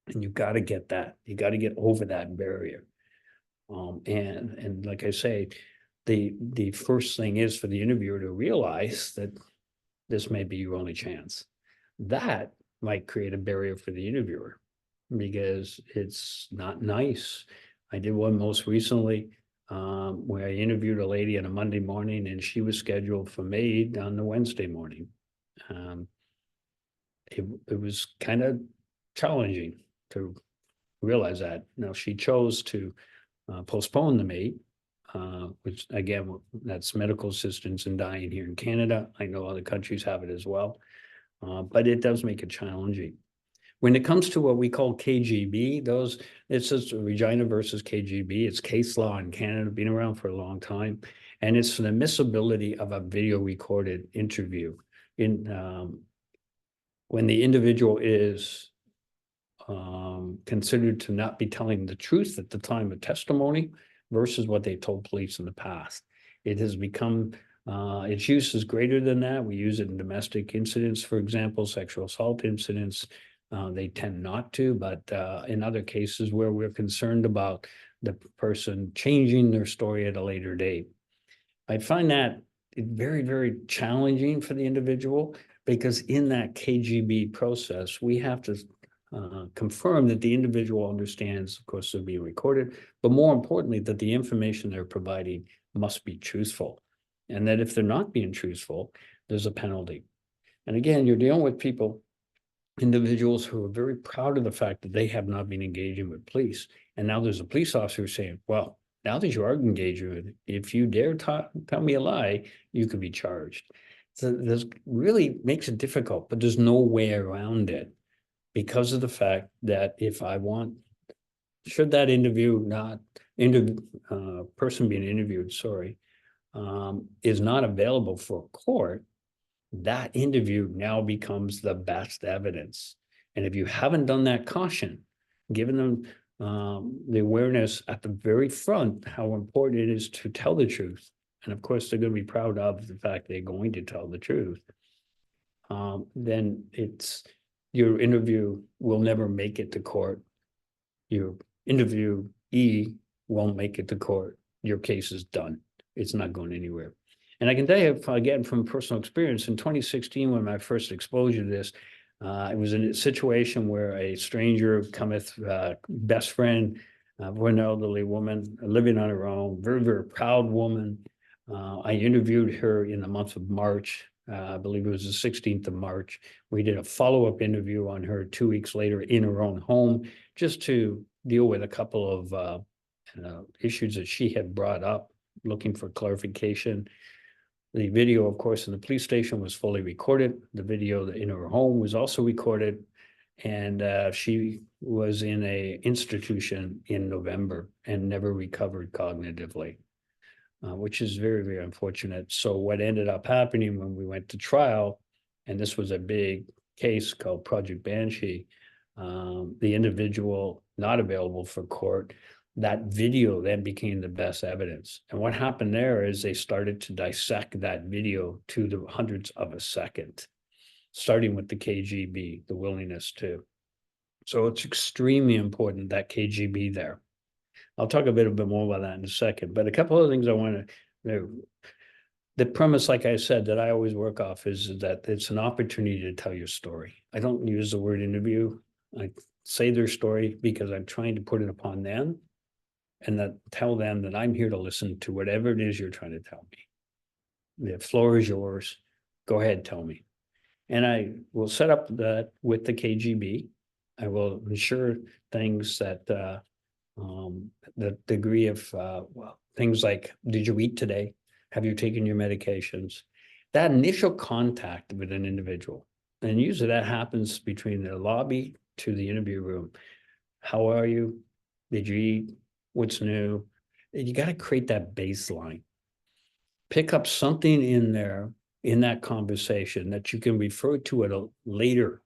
And you got to get that. You got to get over that barrier. And like I say, the first thing is for the interviewer to realize that this may be your only chance. That might create a barrier for the interviewer because it's not nice. I did one most recently where I interviewed a lady on a Monday morning, and she was scheduled for May on the Wednesday morning. It was kind of challenging to realize that. Now, she chose to postpone the meet, which again, that's medical assistance in dying here in Canada. I know other countries have it as well, but it does make it challenging. When it comes to what we call KGB, it's just Regina versus KGB. It's case law in Canada, been around for a long time, and it's the admissibility of a video recorded interview in when the individual is considered to not be telling the truth at the time of testimony versus what they told police in the past. It has become, its use is greater than that. We use it in domestic incidents, for example, sexual assault incidents. They tend not to, but in other cases where we're concerned about the person changing their story at a later date. I find that very, very challenging for the individual, because in that KGB process, we have to confirm that the individual understands, of course, they're being recorded, but more importantly, that the information they're providing must be truthful. And that if they're not being truthful, there's a penalty. And again, you're dealing with people, individuals who are very proud of the fact that they have not been engaging with police. And now there's a police officer saying, well, now that you are engaging with it, if you dare tell me a lie, you could be charged. So this really makes it difficult, but there's no way around it, because of the fact that if I want, should that person being interviewed, is not available for court, that interview now becomes the best evidence. And if you haven't done that caution, given them the awareness at the very front, how important it is to tell the truth. And of course, they're going to be proud of the fact they're going to tell the truth. Then your interview will never make it to court. Your interviewee won't make it to court. Your case is done. It's not going anywhere. And I can tell you, again, from personal experience, in 2016, when my first exposure to this, it was in a situation where a stranger cometh, best friend of an elderly woman living on her own, very, very proud woman. I interviewed her in the month of March. I believe it was the 16th of March. We did a follow-up interview on her 2 weeks later in her own home, just to deal with a couple of issues that she had brought up, looking for clarification. The video, of course, in the police station was fully recorded. The video in her home was also recorded. And she was in an institution in November and never recovered cognitively, which is very, very unfortunate. So what ended up happening when we went to trial, and this was a big case called Project Banshee, the individual not available for court, that video then became the best evidence. And what happened there is they started to dissect that video to the hundredths of a second, starting with the KGB, the willingness to. So it's extremely important, that KGB there. I'll talk a bit more about that in a second, but a couple of things I want to. The premise, like I said, that I always work off is that it's an opportunity to tell your story. I don't use the word interview. I say their story because I'm trying to put it upon them and that tell them that I'm here to listen to whatever it is you're trying to tell me. The floor is yours. Go ahead, tell me. And I will set up that with the KGB. I will ensure things that the degree of well, things like, did you eat today? Have you taken your medications? That initial contact with an individual, and usually that happens between the lobby to the interview room. How are you? Did you eat? What's new? You got to create that baseline. Pick up something in there in that conversation that you can refer to it later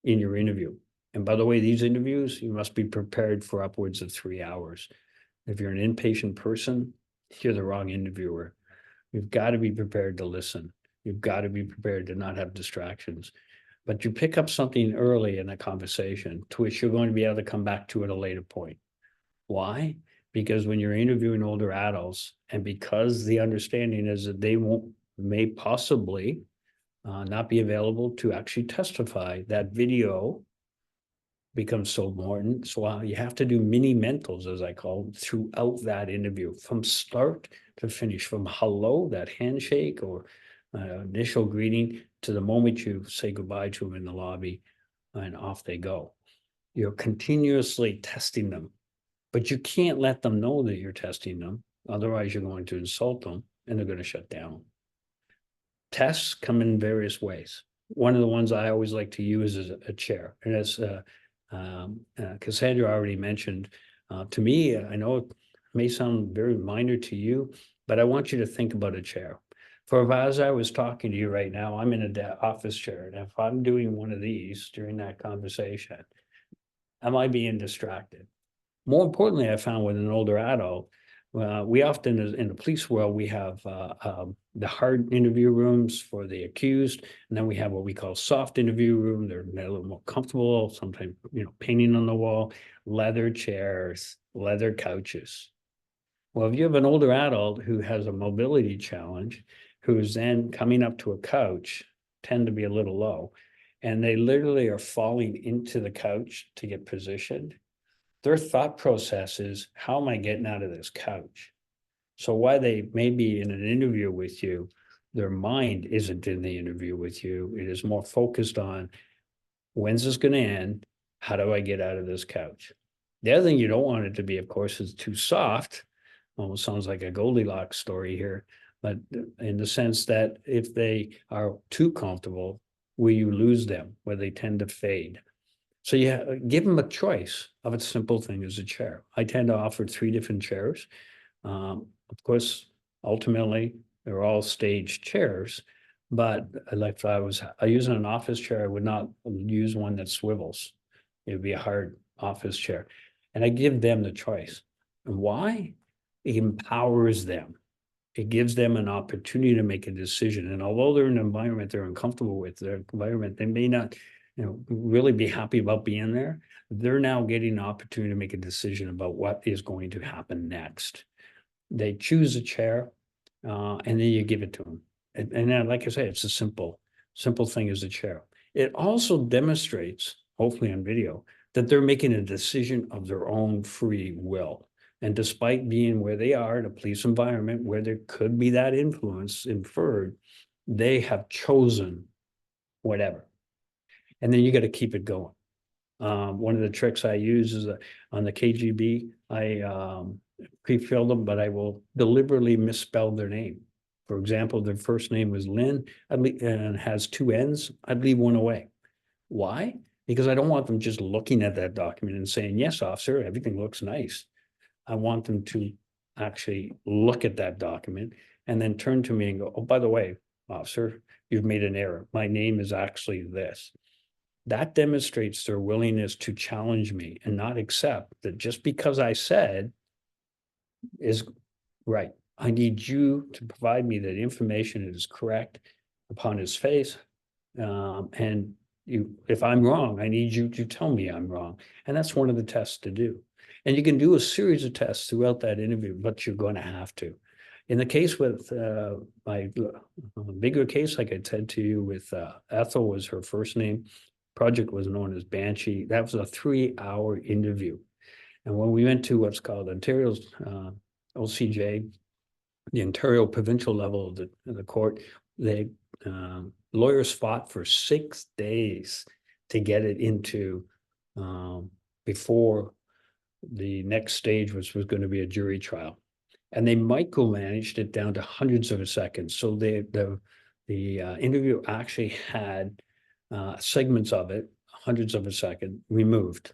in your interview. And by the way, these interviews, you must be prepared for upwards of 3 hours. If you're an inpatient person, you're the wrong interviewer. You've got to be prepared to listen. You've got to be prepared to not have distractions. But you pick up something early in a conversation to which you're going to be able to come back to at a later point. Why? Because when you're interviewing older adults, and because the understanding is that they may possibly not be available to actually testify, that video becomes so important. So you have to do mini mentals, as I call them, throughout that interview, from start to finish, from hello, that handshake or initial greeting, to the moment you say goodbye to them in the lobby and off they go. You're continuously testing them, but you can't let them know that you're testing them. Otherwise, you're going to insult them and they're going to shut down. Tests come in various ways. One of the ones I always like to use is a chair. And as Cassandra already mentioned, to me, I know it may sound very minor to you, but I want you to think about a chair. For as I was talking to you right now, I'm in an office chair. And if I'm doing one of these during that conversation, am I being distracted? More importantly, I found with an older adult, we often, in the police world, we have the hard interview rooms for the accused, and then we have what we call soft interview room. They're a little more comfortable, sometimes, painting on the wall, leather chairs, leather couches. Well, if you have an older adult who has a mobility challenge, who's then coming up to a couch, tend to be a little low, and they literally are falling into the couch to get positioned, their thought process is, how am I getting out of this couch? So while they may be in an interview with you, their mind isn't in the interview with you. It is more focused on, when's this going to end? How do I get out of this couch? The other thing you don't want it to be, of course, is too soft. Almost sounds like a Goldilocks story here, but in the sense that if they are too comfortable, will you lose them, where they tend to fade? So you give them a choice of a simple thing as a chair. I tend to offer 3 different chairs. Of course, ultimately, they're all staged chairs, but like if I was using an office chair, I would not use one that swivels. It would be a hard office chair. And I give them the choice. And why? It empowers them. It gives them an opportunity to make a decision. And although they're in an environment they're uncomfortable with, their environment, they may not really be happy about being there. They're now getting an opportunity to make a decision about what is going to happen next. They choose a chair, and then you give it to them. And then, like I say, it's a simple thing as a chair. It also demonstrates, hopefully on video, that they're making a decision of their own free will. And despite being where they are in a police environment where there could be that influence inferred, they have chosen whatever. And then you got to keep it going. One of the tricks I use is on the KGB, I pre-fill them, but I will deliberately misspell their name. For example, their first name was Lynn and has 2 N's. I'd leave one away. Why? Because I don't want them just looking at that document and saying, yes, officer, everything looks nice. I want them to actually look at that document and then turn to me and go, oh, by the way, officer, you've made an error. My name is actually this. That demonstrates their willingness to challenge me and not accept that just because I said is right. I need you to provide me that information that is correct upon his face. And if I'm wrong, I need you to tell me I'm wrong. And that's one of the tests to do. And you can do a series of tests throughout that interview, but you're going to have to. In the case with my bigger case, like I said to you, with Ethel was her first name. Project was known as Banshee. That was a 3-hour interview. And when we went to what's called Ontario's OCJ, the Ontario provincial level of the court, they lawyers fought for 6 days to get it into before the next stage, which was going to be a jury trial. And they micromanaged it down to hundreds of seconds. So the interview actually had segments of it, hundreds of a second, removed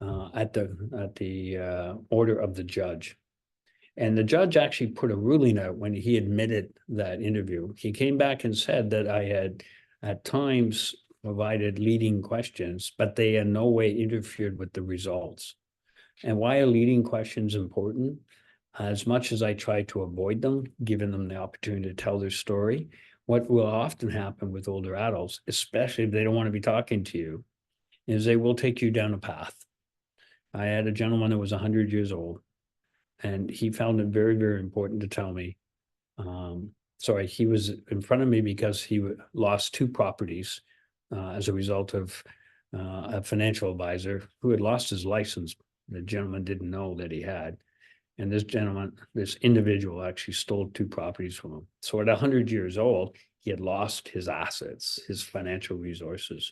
at the order of the judge. And the judge actually put a ruling out when he admitted that interview. He came back and said that I had at times provided leading questions, but they in no way interfered with the results. And why are leading questions important? As much as I try to avoid them, giving them the opportunity to tell their story, what will often happen with older adults, especially if they don't want to be talking to you, is they will take you down a path. I had a gentleman that was 100 years old, and he found it very, very important to tell me. Sorry, he was in front of me because he lost 2 properties as a result of a financial advisor who had lost his license. The gentleman didn't know that he had. And this individual actually stole 2 properties from him. So at 100 years old, he had lost his assets, his financial resources.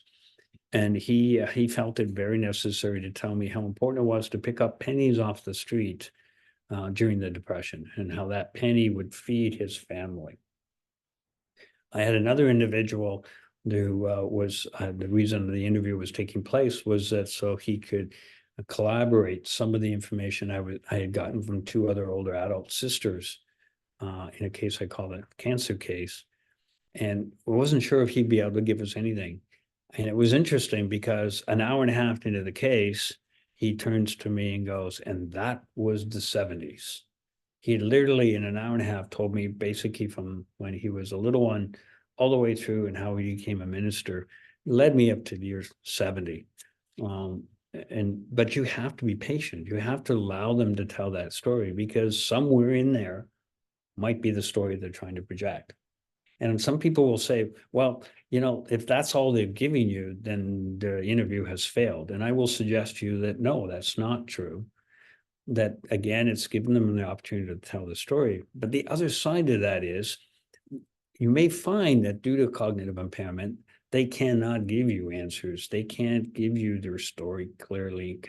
And he felt it very necessary to tell me how important it was to pick up pennies off the street during the Depression, and how that penny would feed his family. I had another individual who was the reason the interview was taking place was that so he could collaborate some of the information I had gotten from 2 other older adult sisters in a case I called a cancer case. And I wasn't sure if he'd be able to give us anything. And it was interesting because an hour and a half into the case, he turns to me and goes, and that was the 70s. He literally in an hour and a half told me basically from when he was a little one all the way through and how he became a minister, led me up to the year 70. But you have to be patient. You have to allow them to tell that story, because somewhere in there might be the story they're trying to project. And some people will say, well, if that's all they're giving you, then the interview has failed. And I will suggest to you that no, that's not true. That again, it's given them the opportunity to tell the story. But the other side of that is, you may find that due to cognitive impairment, they cannot give you answers. They can't give you their story clearly,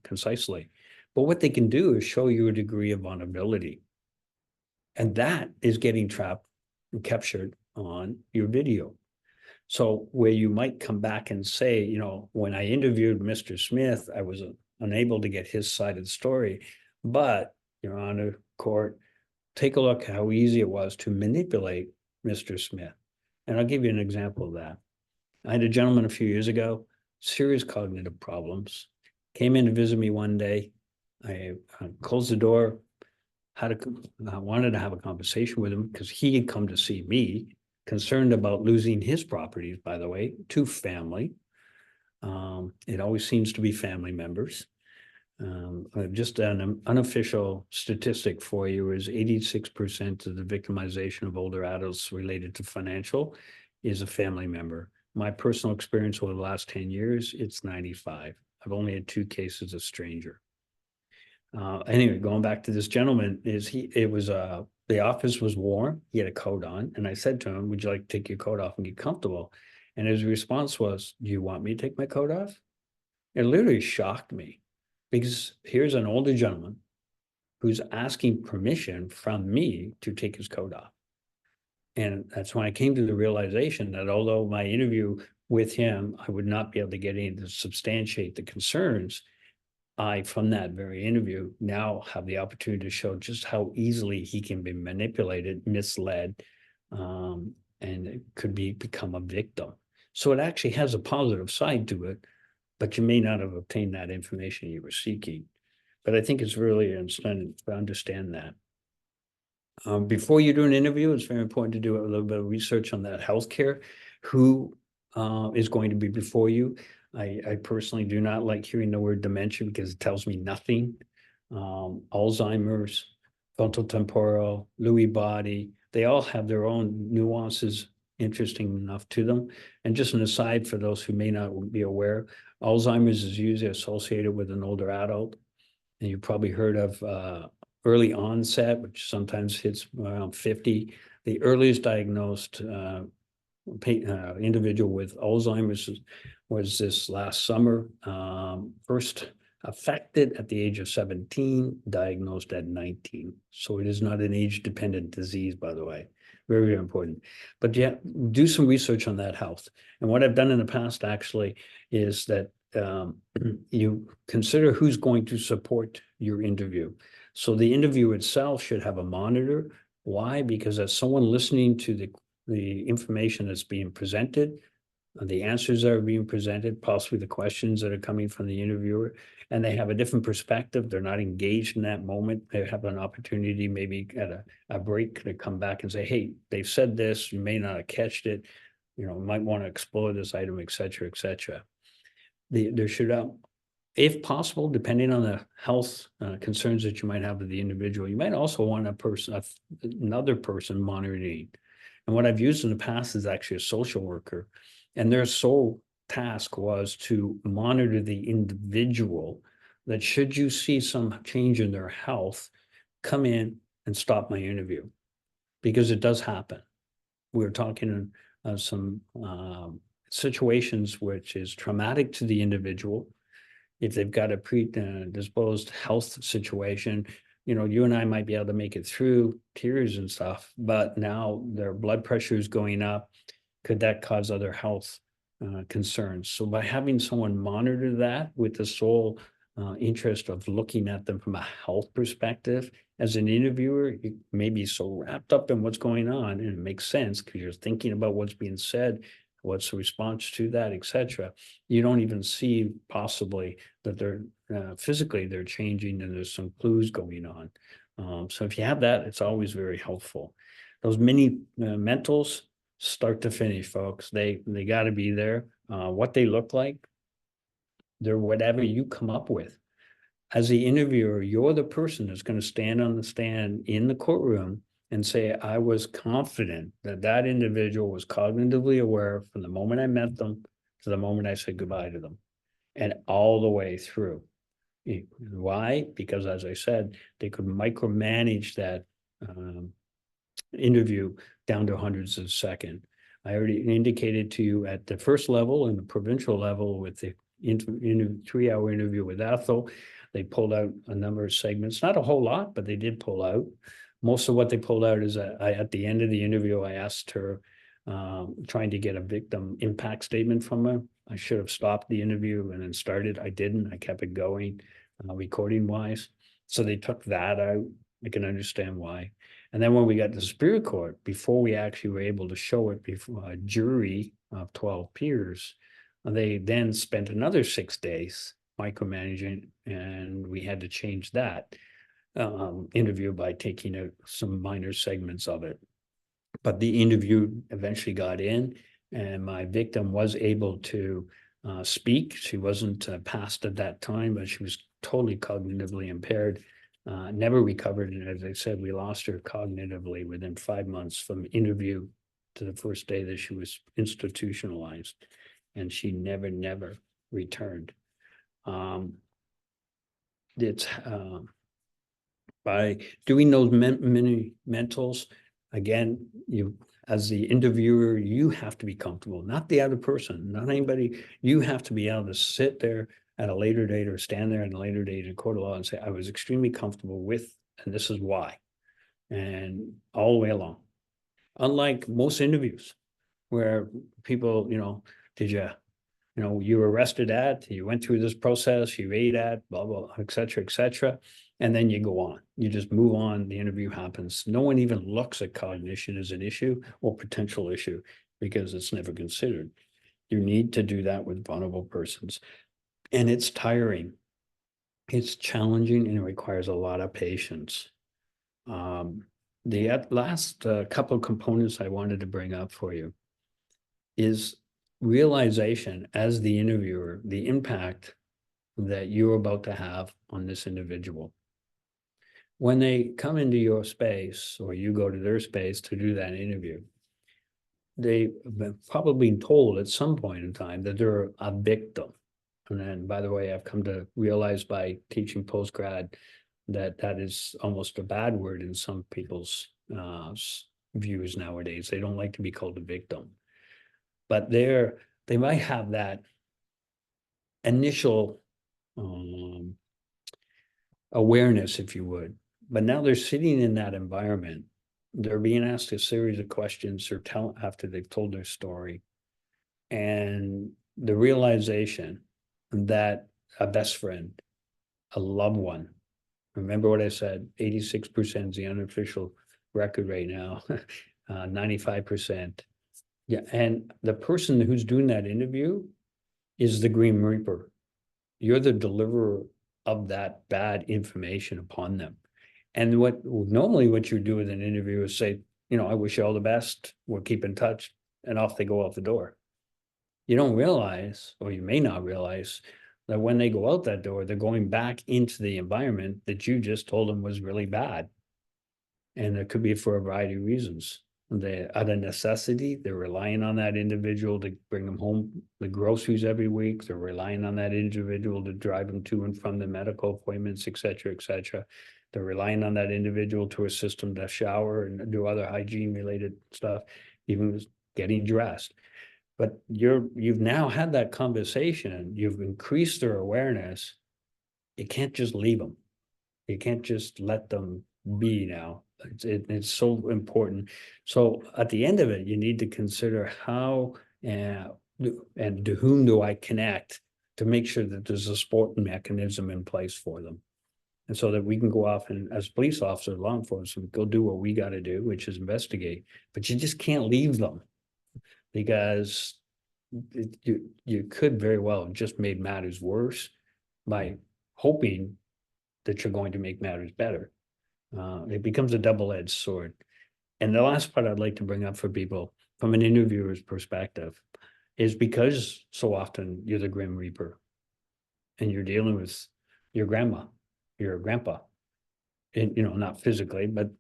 concisely. But what they can do is show you a degree of vulnerability. And that is getting trapped and captured on your video. So where you might come back and say, when I interviewed Mr. Smith, I was unable to get his side of the story. But, Your Honor, court, take a look how easy it was to manipulate Mr. Smith. And I'll give you an example of that. I had a gentleman a few years ago, serious cognitive problems, came in to visit me one day. I closed the door, I wanted to have a conversation with him because he had come to see me, concerned about losing his properties, by the way, to family. It always seems to be family members. Just an unofficial statistic for you is 86% of the victimization of older adults related to financial is a family member. My personal experience over the last 10 years, it's 95. I've only had 2 cases of stranger. Anyway, going back to this gentleman, the office was warm. He had a coat on, and I said to him, would you like to take your coat off and get comfortable? And his response was, do you want me to take my coat off? It literally shocked me, because here's an older gentleman who's asking permission from me to take his coat off. And that's when I came to the realization that although my interview with him, I would not be able to get in to substantiate the concerns, I, from that very interview, now have the opportunity to show just how easily he can be manipulated, misled, and it could become a victim. So it actually has a positive side to it, but you may not have obtained that information you were seeking. But I think it's really important to understand that. Before you do an interview, it's very important to do a little bit of research on that healthcare. Who is going to be before you? I personally do not like hearing the word dementia because it tells me nothing. Alzheimer's, frontotemporal, Lewy body, they all have their own nuances interesting enough to them. And just an aside for those who may not be aware, Alzheimer's is usually associated with an older adult. And you probably heard of early onset, which sometimes hits around 50. The earliest diagnosed individual with Alzheimer's was this last summer, first affected at the age of 17, diagnosed at 19. So it is not an age-dependent disease, by the way. Very, very important. But yeah, do some research on that health. And what I've done in the past actually is that you consider who's going to support your interview. So the interview itself should have a monitor. Why? Because as someone listening to the information that's being presented, the answers that are being presented, possibly the questions that are coming from the interviewer, and they have a different perspective. They're not engaged in that moment. They have an opportunity maybe at a break to come back and say, hey, they've said this, you may not have catched it, might want to explore this item, et cetera, et cetera. There should, if possible, depending on the health concerns that you might have with the individual, you might also want another person monitoring. And what I've used in the past is actually a social worker, and their sole task was to monitor the individual, that should you see some change in their health, come in and stop my interview, because it does happen. We're talking some situations which is traumatic to the individual. If they've got a predisposed health situation, you and I might be able to make it through tears and stuff, but now their blood pressure is going up. Could that cause other health concerns? So by having someone monitor that with the sole interest of looking at them from a health perspective, as an interviewer, you may be so wrapped up in what's going on, and it makes sense because you're thinking about what's being said, what's the response to that, et cetera. You don't even see possibly that they're physically they're changing, and there's some clues going on. So if you have that, it's always very helpful. Those mini mentals, start to finish, folks, they got to be there. What they look like, they're whatever you come up with. As the interviewer, you're the person that's going to stand on the stand in the courtroom and say, I was confident that that individual was cognitively aware from the moment I met them to the moment I said goodbye to them, and all the way through. Why? Because, as I said, they could micromanage that interview down to hundreds of a second. I already indicated to you at the first level and the provincial level with the 3-hour interview with Ethel, they pulled out a number of segments, not a whole lot, but they did pull out. Most of what they pulled out is at the end of the interview, I asked her, trying to get a victim impact statement from her. I should have stopped the interview and then started. I didn't. I kept it going, recording wise. So they took that out. I can understand why. And then when we got to Superior Court, before we actually were able to show it before a jury of 12 peers, they then spent another 6 days micromanaging, and we had to change that interview by taking out some minor segments of it. But the interview eventually got in, and my victim was able to speak. She wasn't passed at that time, but she was totally cognitively impaired, never recovered. And as I said, we lost her cognitively within 5 months from interview to the first day that she was institutionalized, and she never returned. It's by doing those mini mentals, again, you as the interviewer, you have to be comfortable, not the other person, not anybody. You have to be able to sit there at a later date or stand there at a later date in court of law and say, I was extremely comfortable with, and this is why, and all the way along. Unlike most interviews where people, did you, you were arrested at, you went through this process, you ate at, blah, blah, et cetera, and then you go on. You just move on, the interview happens. No one even looks at cognition as an issue or potential issue because it's never considered. You need to do that with vulnerable persons. And it's tiring. It's challenging and it requires a lot of patience. The last couple of components I wanted to bring up for you is realization as the interviewer, the impact that you're about to have on this individual. When they come into your space or you go to their space to do that interview, they've probably been told at some point in time that they're a victim. And then, by the way, I've come to realize by teaching postgrad that that is almost a bad word in some people's views nowadays. They don't like to be called a victim. But they might have that initial awareness, if you would. But now they're sitting in that environment. They're being asked a series of questions or after they've told their story. And the realization that a best friend, a loved one, remember what I said, 86% is the unofficial record right now, 95%. Yeah, and the person who's doing that interview is the Grim Reaper. You're the deliverer of that bad information upon them. And what you do with an interview is say, I wish you all the best, we'll keep in touch, and off they go out the door. You don't realize, or you may not realize, that when they go out that door, they're going back into the environment that you just told them was really bad. And it could be for a variety of reasons. Out of necessity, they're relying on that individual to bring them home the groceries every week. They're relying on that individual to drive them to and from the medical appointments, et cetera, et cetera. They're relying on that individual to assist them to shower and do other hygiene related stuff, even getting dressed. But you've now had that conversation. You've increased their awareness. You can't just leave them. You can't just let them be now. It's so important. So at the end of it, you need to consider how and to whom do I connect to make sure that there's a support mechanism in place for them. And so that we can go off and as police officers, law enforcement, go do what we got to do, which is investigate. But you just can't leave them because you could very well have just made matters worse by hoping that you're going to make matters better. It becomes a double-edged sword. And the last part I'd like to bring up for people from an interviewer's perspective is because so often you're the Grim Reaper and you're dealing with your grandma, your grandpa, and, not physically, but,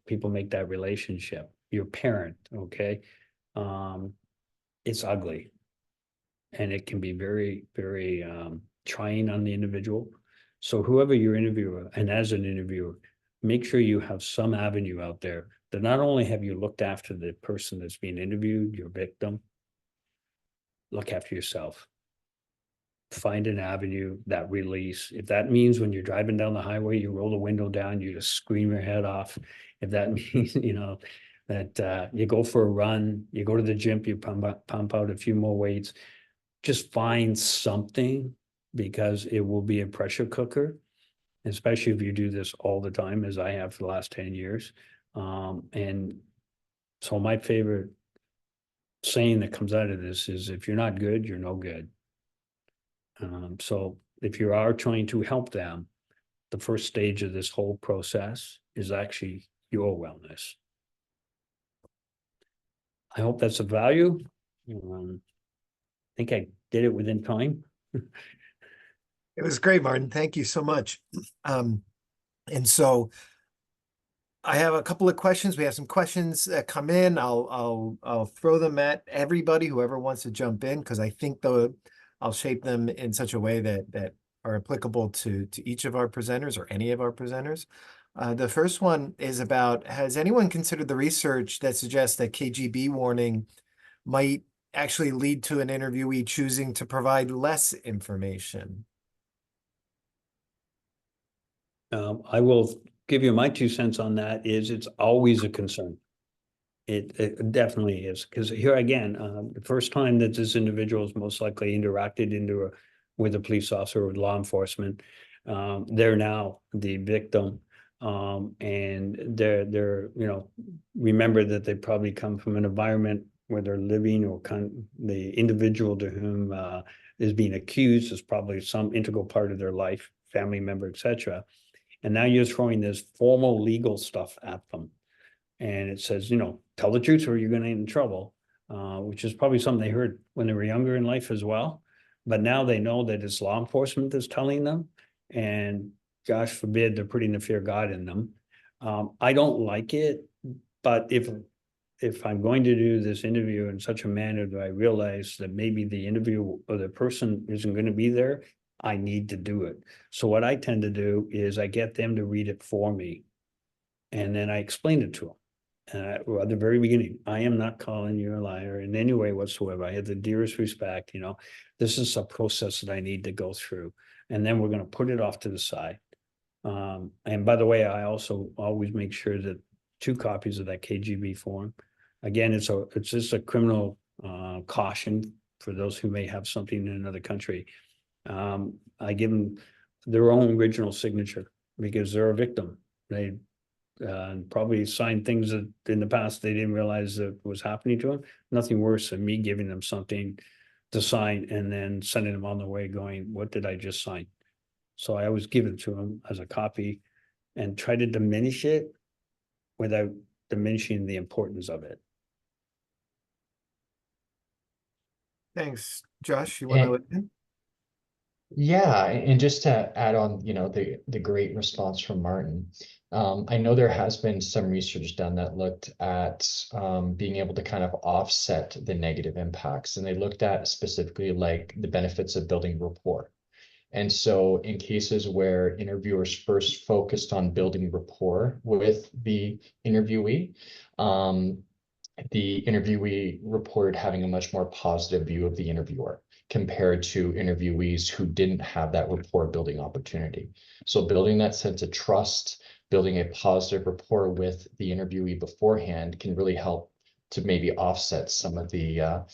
people make that relationship, your parent, okay? It's ugly and it can be very, very trying on the individual. So whoever you're interviewing, and as an interviewer, make sure you have some avenue out there that not only have you looked after the person that's being interviewed, your victim, look after yourself. Find an avenue, that release. If that means when you're driving down the highway, you roll the window down, you just scream your head off. If that means, that you go for a run, you go to the gym, you pump out a few more weights, just find something, because it will be a pressure cooker, especially if you do this all the time, as I have for the last 10 years. And so my favorite saying that comes out of this is, if you're not good, you're no good. So if you are trying to help them, the first stage of this whole process is actually your wellness. I hope that's of value. I think I did it within time. It was great, Martin. Thank you so much. And so I have a couple of questions. We have some questions that come in. I'll throw them at everybody, whoever wants to jump in, because I think I'll shape them in such a way that are applicable to each of our presenters or any of our presenters. The first one is about, has anyone considered the research that suggests that KGB warning might actually lead to an interviewee choosing to provide less information? I will give you my 2 cents on that. It's always a concern. It definitely is, because here again, the first time that this individual is most likely interacted with a police officer or law enforcement, they're now the victim, and they're remember that they probably come from an environment where they're living, or the individual to whom is being accused is probably some integral part of their life, family member, etc. And now you're throwing this formal legal stuff at them. And it says, tell the truth or you're going to get in trouble, which is probably something they heard when they were younger in life as well. But now they know that it's law enforcement that's telling them, and gosh forbid they're putting the fear of God in them. I don't like it, but if I'm going to do this interview in such a manner that I realize that maybe the interview or the person isn't going to be there, I need to do it. So what I tend to do is I get them to read it for me, and then I explain it to them. And at the very beginning, I am not calling you a liar in any way whatsoever. I have the dearest respect. This is a process that I need to go through, and then we're going to put it off to the side. And by the way, I also always make sure that 2 copies of that KGB form. Again, it's just a criminal caution for those who may have something in another country. I give them their own original signature because they're a victim. They probably signed things that in the past they didn't realize that was happening to them. Nothing worse than me giving them something to sign and then sending them on their way going, what did I just sign? So I always give it to them as a copy and try to diminish it without diminishing the importance of it. Thanks, Josh. You want to? Yeah, and just to add on, the great response from Martin. I know there has been some research done that looked at being able to kind of offset the negative impacts, and they looked at specifically like the benefits of building rapport. And so in cases where interviewers first focused on building rapport with the interviewee reported having a much more positive view of the interviewer compared to interviewees who didn't have that rapport building opportunity. So building that sense of trust, building a positive rapport with the interviewee beforehand can really help to maybe offset some of the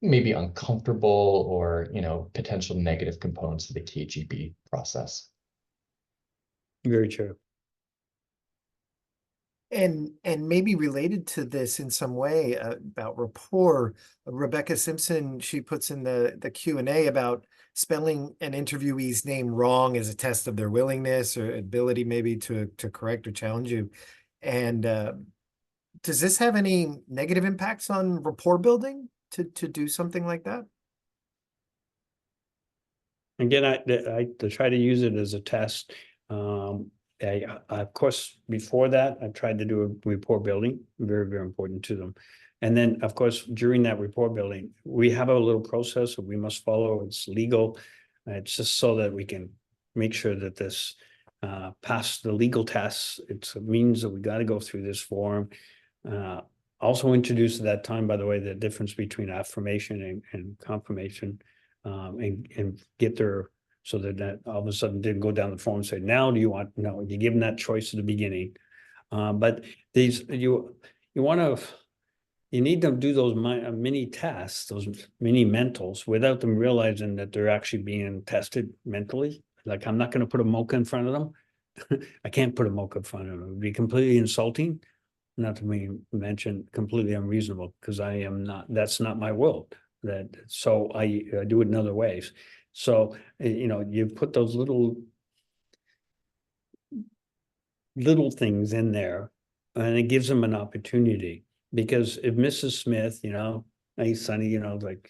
maybe uncomfortable or potential negative components of the KGB process. Very true. And maybe related to this in some way about rapport, Rebecca Simpson, she puts in the Q&A about spelling an interviewee's name wrong as a test of their willingness or ability maybe to correct or challenge you. And does this have any negative impacts on rapport building to do something like that? Again, I try to use it as a test. Of course, before that, I tried to do a rapport building, very, very important to them. And then, of course, during that rapport building, we have a little process that we must follow. It's legal. It's just so that we can make sure that this pass the legal tests. It means that we got to go through this form. Also introduced at that time, by the way, the difference between affirmation and confirmation, and get their, so that all of a sudden didn't go down the form and say, now do you want, no, you give them that choice at the beginning. But these, you need to do those mini tests, those mini mentals, without them realizing that they're actually being tested mentally. Like, I'm not going to put a mocha in front of them. I can't put a mocha in front of them. It would be completely insulting, not to mention completely unreasonable, because I am not, that's not my world. So I do it in other ways. So, you put those little things in there, and it gives them an opportunity. Because if Mrs. Smith, hey, Sonny, like,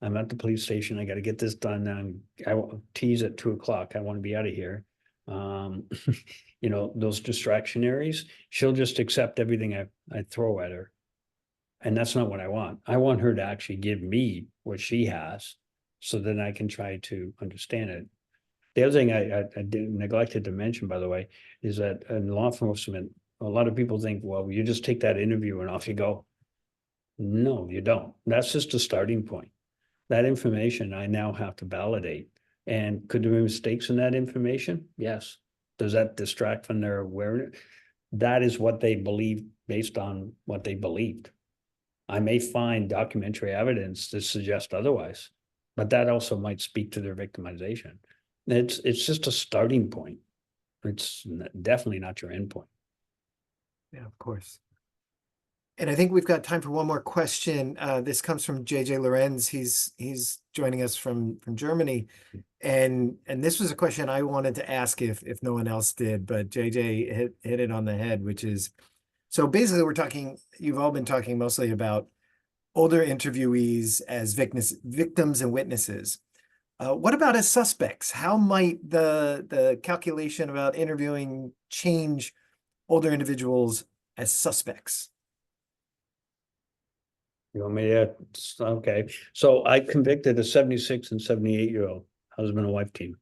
I'm at the police station, I got to get this done, and I tease at 2:00, I want to be out of here. Those distractionaries, she'll just accept everything I throw at her. And that's not what I want. I want her to actually give me what she has, so then I can try to understand it. The other thing I neglected to mention, by the way, is that in law enforcement, a lot of people think, well, you just take that interview and off you go. No, you don't. That's just a starting point. That information I now have to validate. And could there be mistakes in that information? Yes. Does that distract from their awareness? That is what they believe based on what they believed. I may find documentary evidence to suggest otherwise, but that also might speak to their victimization. It's just a starting point. It's definitely not your end point. Yeah, of course. And I think we've got time for one more question. This comes from JJ Lorenz. He's joining us from Germany. And this was a question I wanted to ask if no one else did, but JJ hit it on the head, which is, so basically you've all been talking mostly about older interviewees as victims and witnesses. What about as suspects? How might the calculation about interviewing change older individuals as suspects? You want me to, okay, so I convicted a 76 and 78-year-old husband and wife team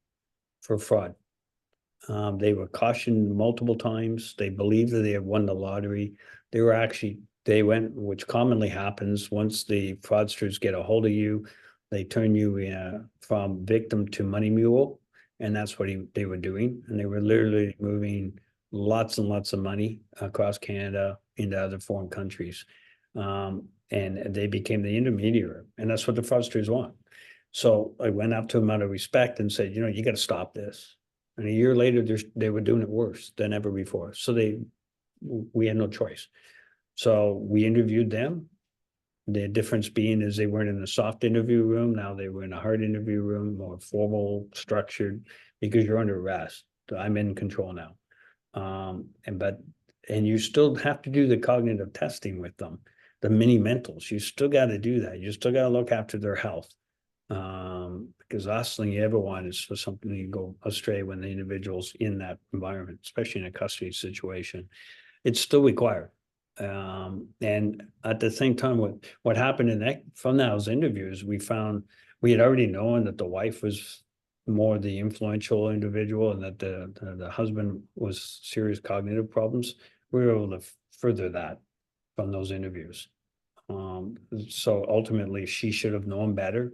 for fraud. They were cautioned multiple times. They believed that they had won the lottery. They went, which commonly happens once the fraudsters get a hold of you, they turn you from victim to money mule. And that's what they were doing. And they were literally moving lots and lots of money across Canada into other foreign countries. And they became the intermediary, and that's what the fraudsters want. So I went up to them out of respect and said, you got to stop this. And a year later, they were doing it worse than ever before. So we had no choice. So we interviewed them. The difference being is they weren't in a soft interview room. Now they were in a hard interview room, more formal, structured, because you're under arrest. I'm in control now. And you still have to do the cognitive testing with them. The mini mentals, you still got to do that. You still got to look after their health. Because the last thing you ever want is for something to go astray when the individual's in that environment, especially in a custody situation. It's still required. And at the same time, what happened from those interviews, we had already known that the wife was more the influential individual and that the husband was serious cognitive problems. We were able to further that from those interviews. So ultimately she should have known better,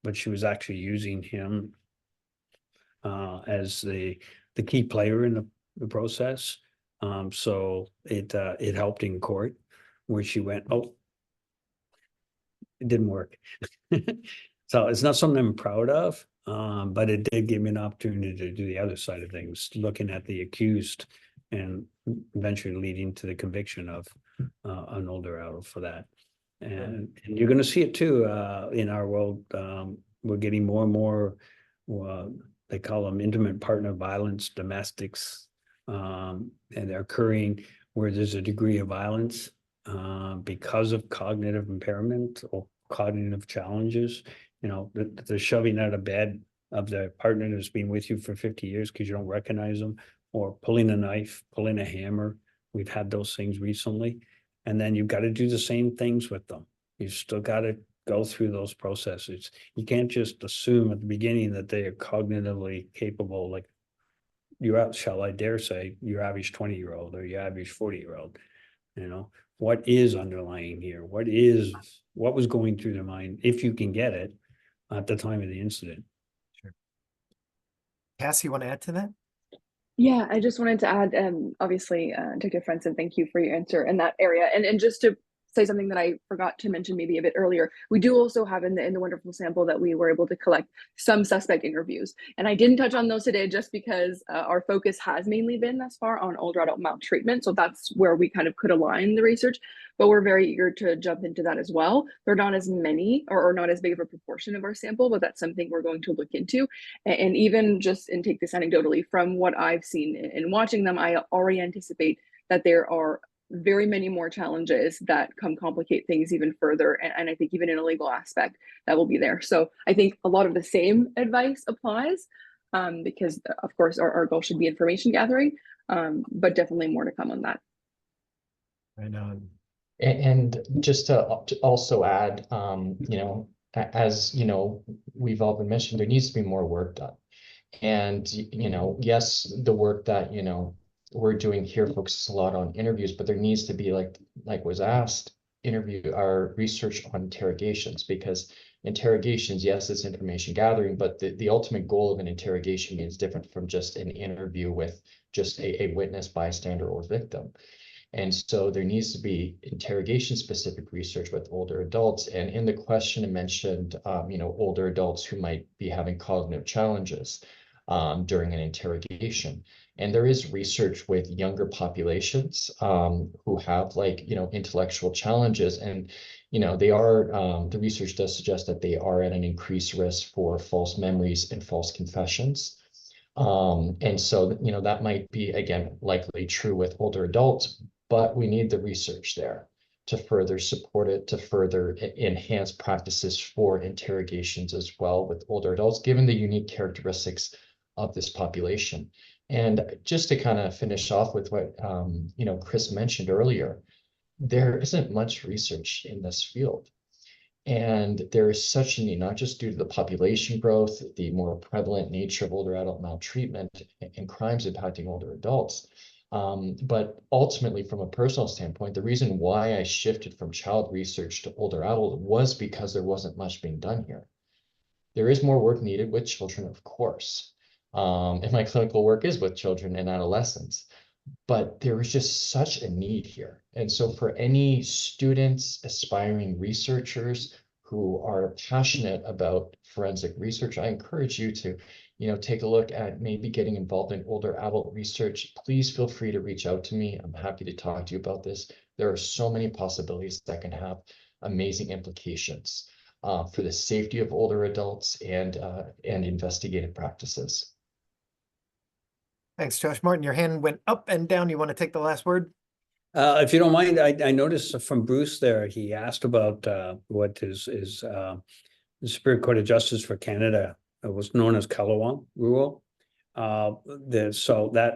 but she was actually using him as the key player in the process. So it helped in court where she went, oh, it didn't work. So it's not something I'm proud of, but it did give me an opportunity to do the other side of things, looking at the accused and eventually leading to the conviction of an older adult for that. And you're going to see it too in our world. We're getting more and more, they call them intimate partner violence, domestics, and they're occurring where there's a degree of violence because of cognitive impairment or cognitive challenges. They're shoving out of bed of the partner that's been with you for 50 years because you don't recognize them, or pulling a knife, pulling a hammer. We've had those things recently. And then you've got to do the same things with them. You've still got to go through those processes. You can't just assume at the beginning that they are cognitively capable, like shall I dare say, your average 20-year-old or your average 40-year-old. What is underlying here? What was going through their mind, if you can get it, at the time of the incident? Sure. Cass, you want to add to that? Yeah, I just wanted to add, obviously, Dr. Franssen, thank you for your answer in that area. And just to say something that I forgot to mention maybe a bit earlier, we do also have in the wonderful sample that we were able to collect some suspect interviews. And I didn't touch on those today just because our focus has mainly been thus far on older adult maltreatment. So that's where we kind of could align the research, but we're very eager to jump into that as well. They're not as many or not as big of a proportion of our sample, but that's something we're going to look into. And even just, and take this anecdotally, from what I've seen in watching them, I already anticipate that there are very many more challenges that complicate things even further. And I think even in a legal aspect that will be there. So I think a lot of the same advice applies because of course our goal should be information gathering, but definitely more to come on that. Right on. And just to also add, as we've all been mentioned, there needs to be more work done. And, yes, the work that, we're doing here focuses a lot on interviews, but there needs to be, like was asked, our research on interrogations, because interrogations, yes, it's information gathering, but the ultimate goal of an interrogation is different from just an interview with just a witness, bystander, or victim. And so there needs to be interrogation specific research with older adults. And in the question it mentioned, older adults who might be having cognitive challenges. during an interrogation. And there is research with younger populations who have intellectual challenges, and they are the research does suggest that they are at an increased risk for false memories and false confessions. And so that might be, again, likely true with older adults, but we need the research there to further support it, to further enhance practices for interrogations as well with older adults, given the unique characteristics of this population. And just to kind of finish off with what Chris mentioned earlier, there isn't much research in this field. And there is such a need, not just due to the population growth, the more prevalent nature of older adult maltreatment and crimes impacting older adults, but ultimately, from a personal standpoint, the reason why I shifted from child research to older adult was because there wasn't much being done here. There is more work needed with children, of course. And my clinical work is with children and adolescents, but there is just such a need here. And so for any students, aspiring researchers who are passionate about forensic research, I encourage you to take a look at maybe getting involved in older adult research. Please feel free to reach out to me. I'm happy to talk to you about this. There are so many possibilities that can have amazing implications for the safety of older adults and investigative practices. Thanks, Josh. Martin, your hand went up and down. You want to take the last word? If you don't mind, I noticed from Bruce there, he asked about what is the Superior Court of Justice for Canada. It was known as Calawan rule. So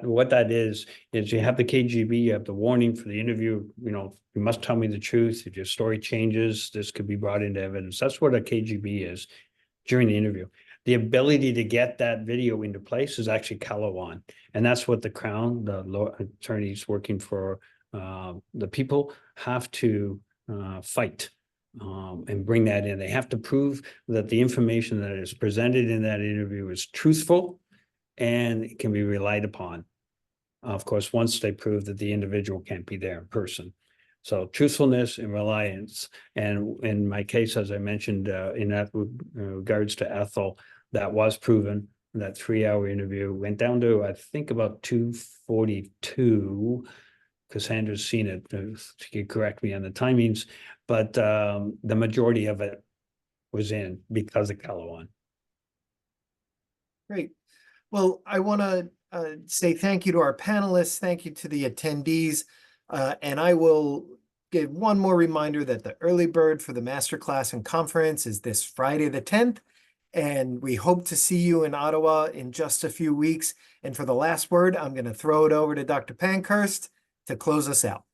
what that is you have the KGB, you have the warning for the interview, you must tell me the truth. If your story changes, this could be brought into evidence. That's what a KGB is during the interview. The ability to get that video into place is actually Calawan. And that's what the Crown, the law attorneys working for the people, have to fight and bring that in. They have to prove that the information that is presented in that interview is truthful and it can be relied upon. Of course, once they prove that the individual can't be there in person. So truthfulness and reliance. And in my case, as I mentioned, in that regards to Ethel, that was proven. That 3-hour interview went down to, I think, about 2:42. Cassandra's seen it. She could correct me on the timings, but the majority of it was in because of Calawan. Great. Well, I want to say thank you to our panelists. Thank you to the attendees. And I will give one more reminder that the early bird for the masterclass and conference is this Friday, the 10th. And we hope to see you in Ottawa in just a few weeks. And for the last word, I'm going to throw it over to Dr. Pankhurst to close us out.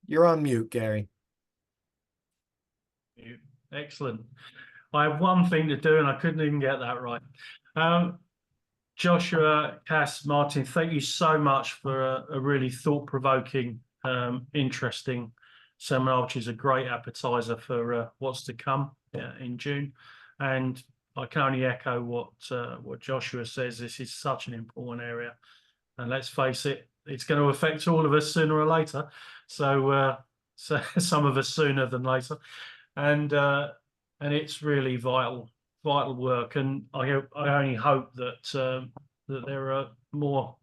You're on mute, Gary. Excellent. I have one thing to do and I couldn't even get that right. Joshua, Cass, Martin, thank you so much for a really thought-provoking, interesting seminar, which is a great appetizer for what's to come in June. And I can only echo what Joshua says. This is such an important area. And let's face it, it's going to affect all of us sooner or later. So some of us sooner than later. And it's really vital work. And I only hope that there are more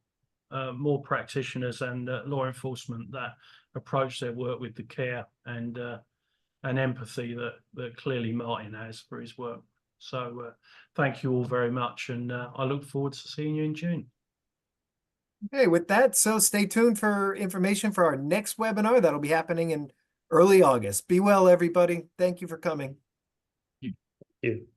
practitioners and law enforcement that approach their work with the care and empathy that clearly Martin has for his work. So thank you all very much, and I look forward to seeing you in June. Okay, with that, so stay tuned for information for our next webinar that'll be happening in early August. Be well, everybody. Thank you for coming. Thank you.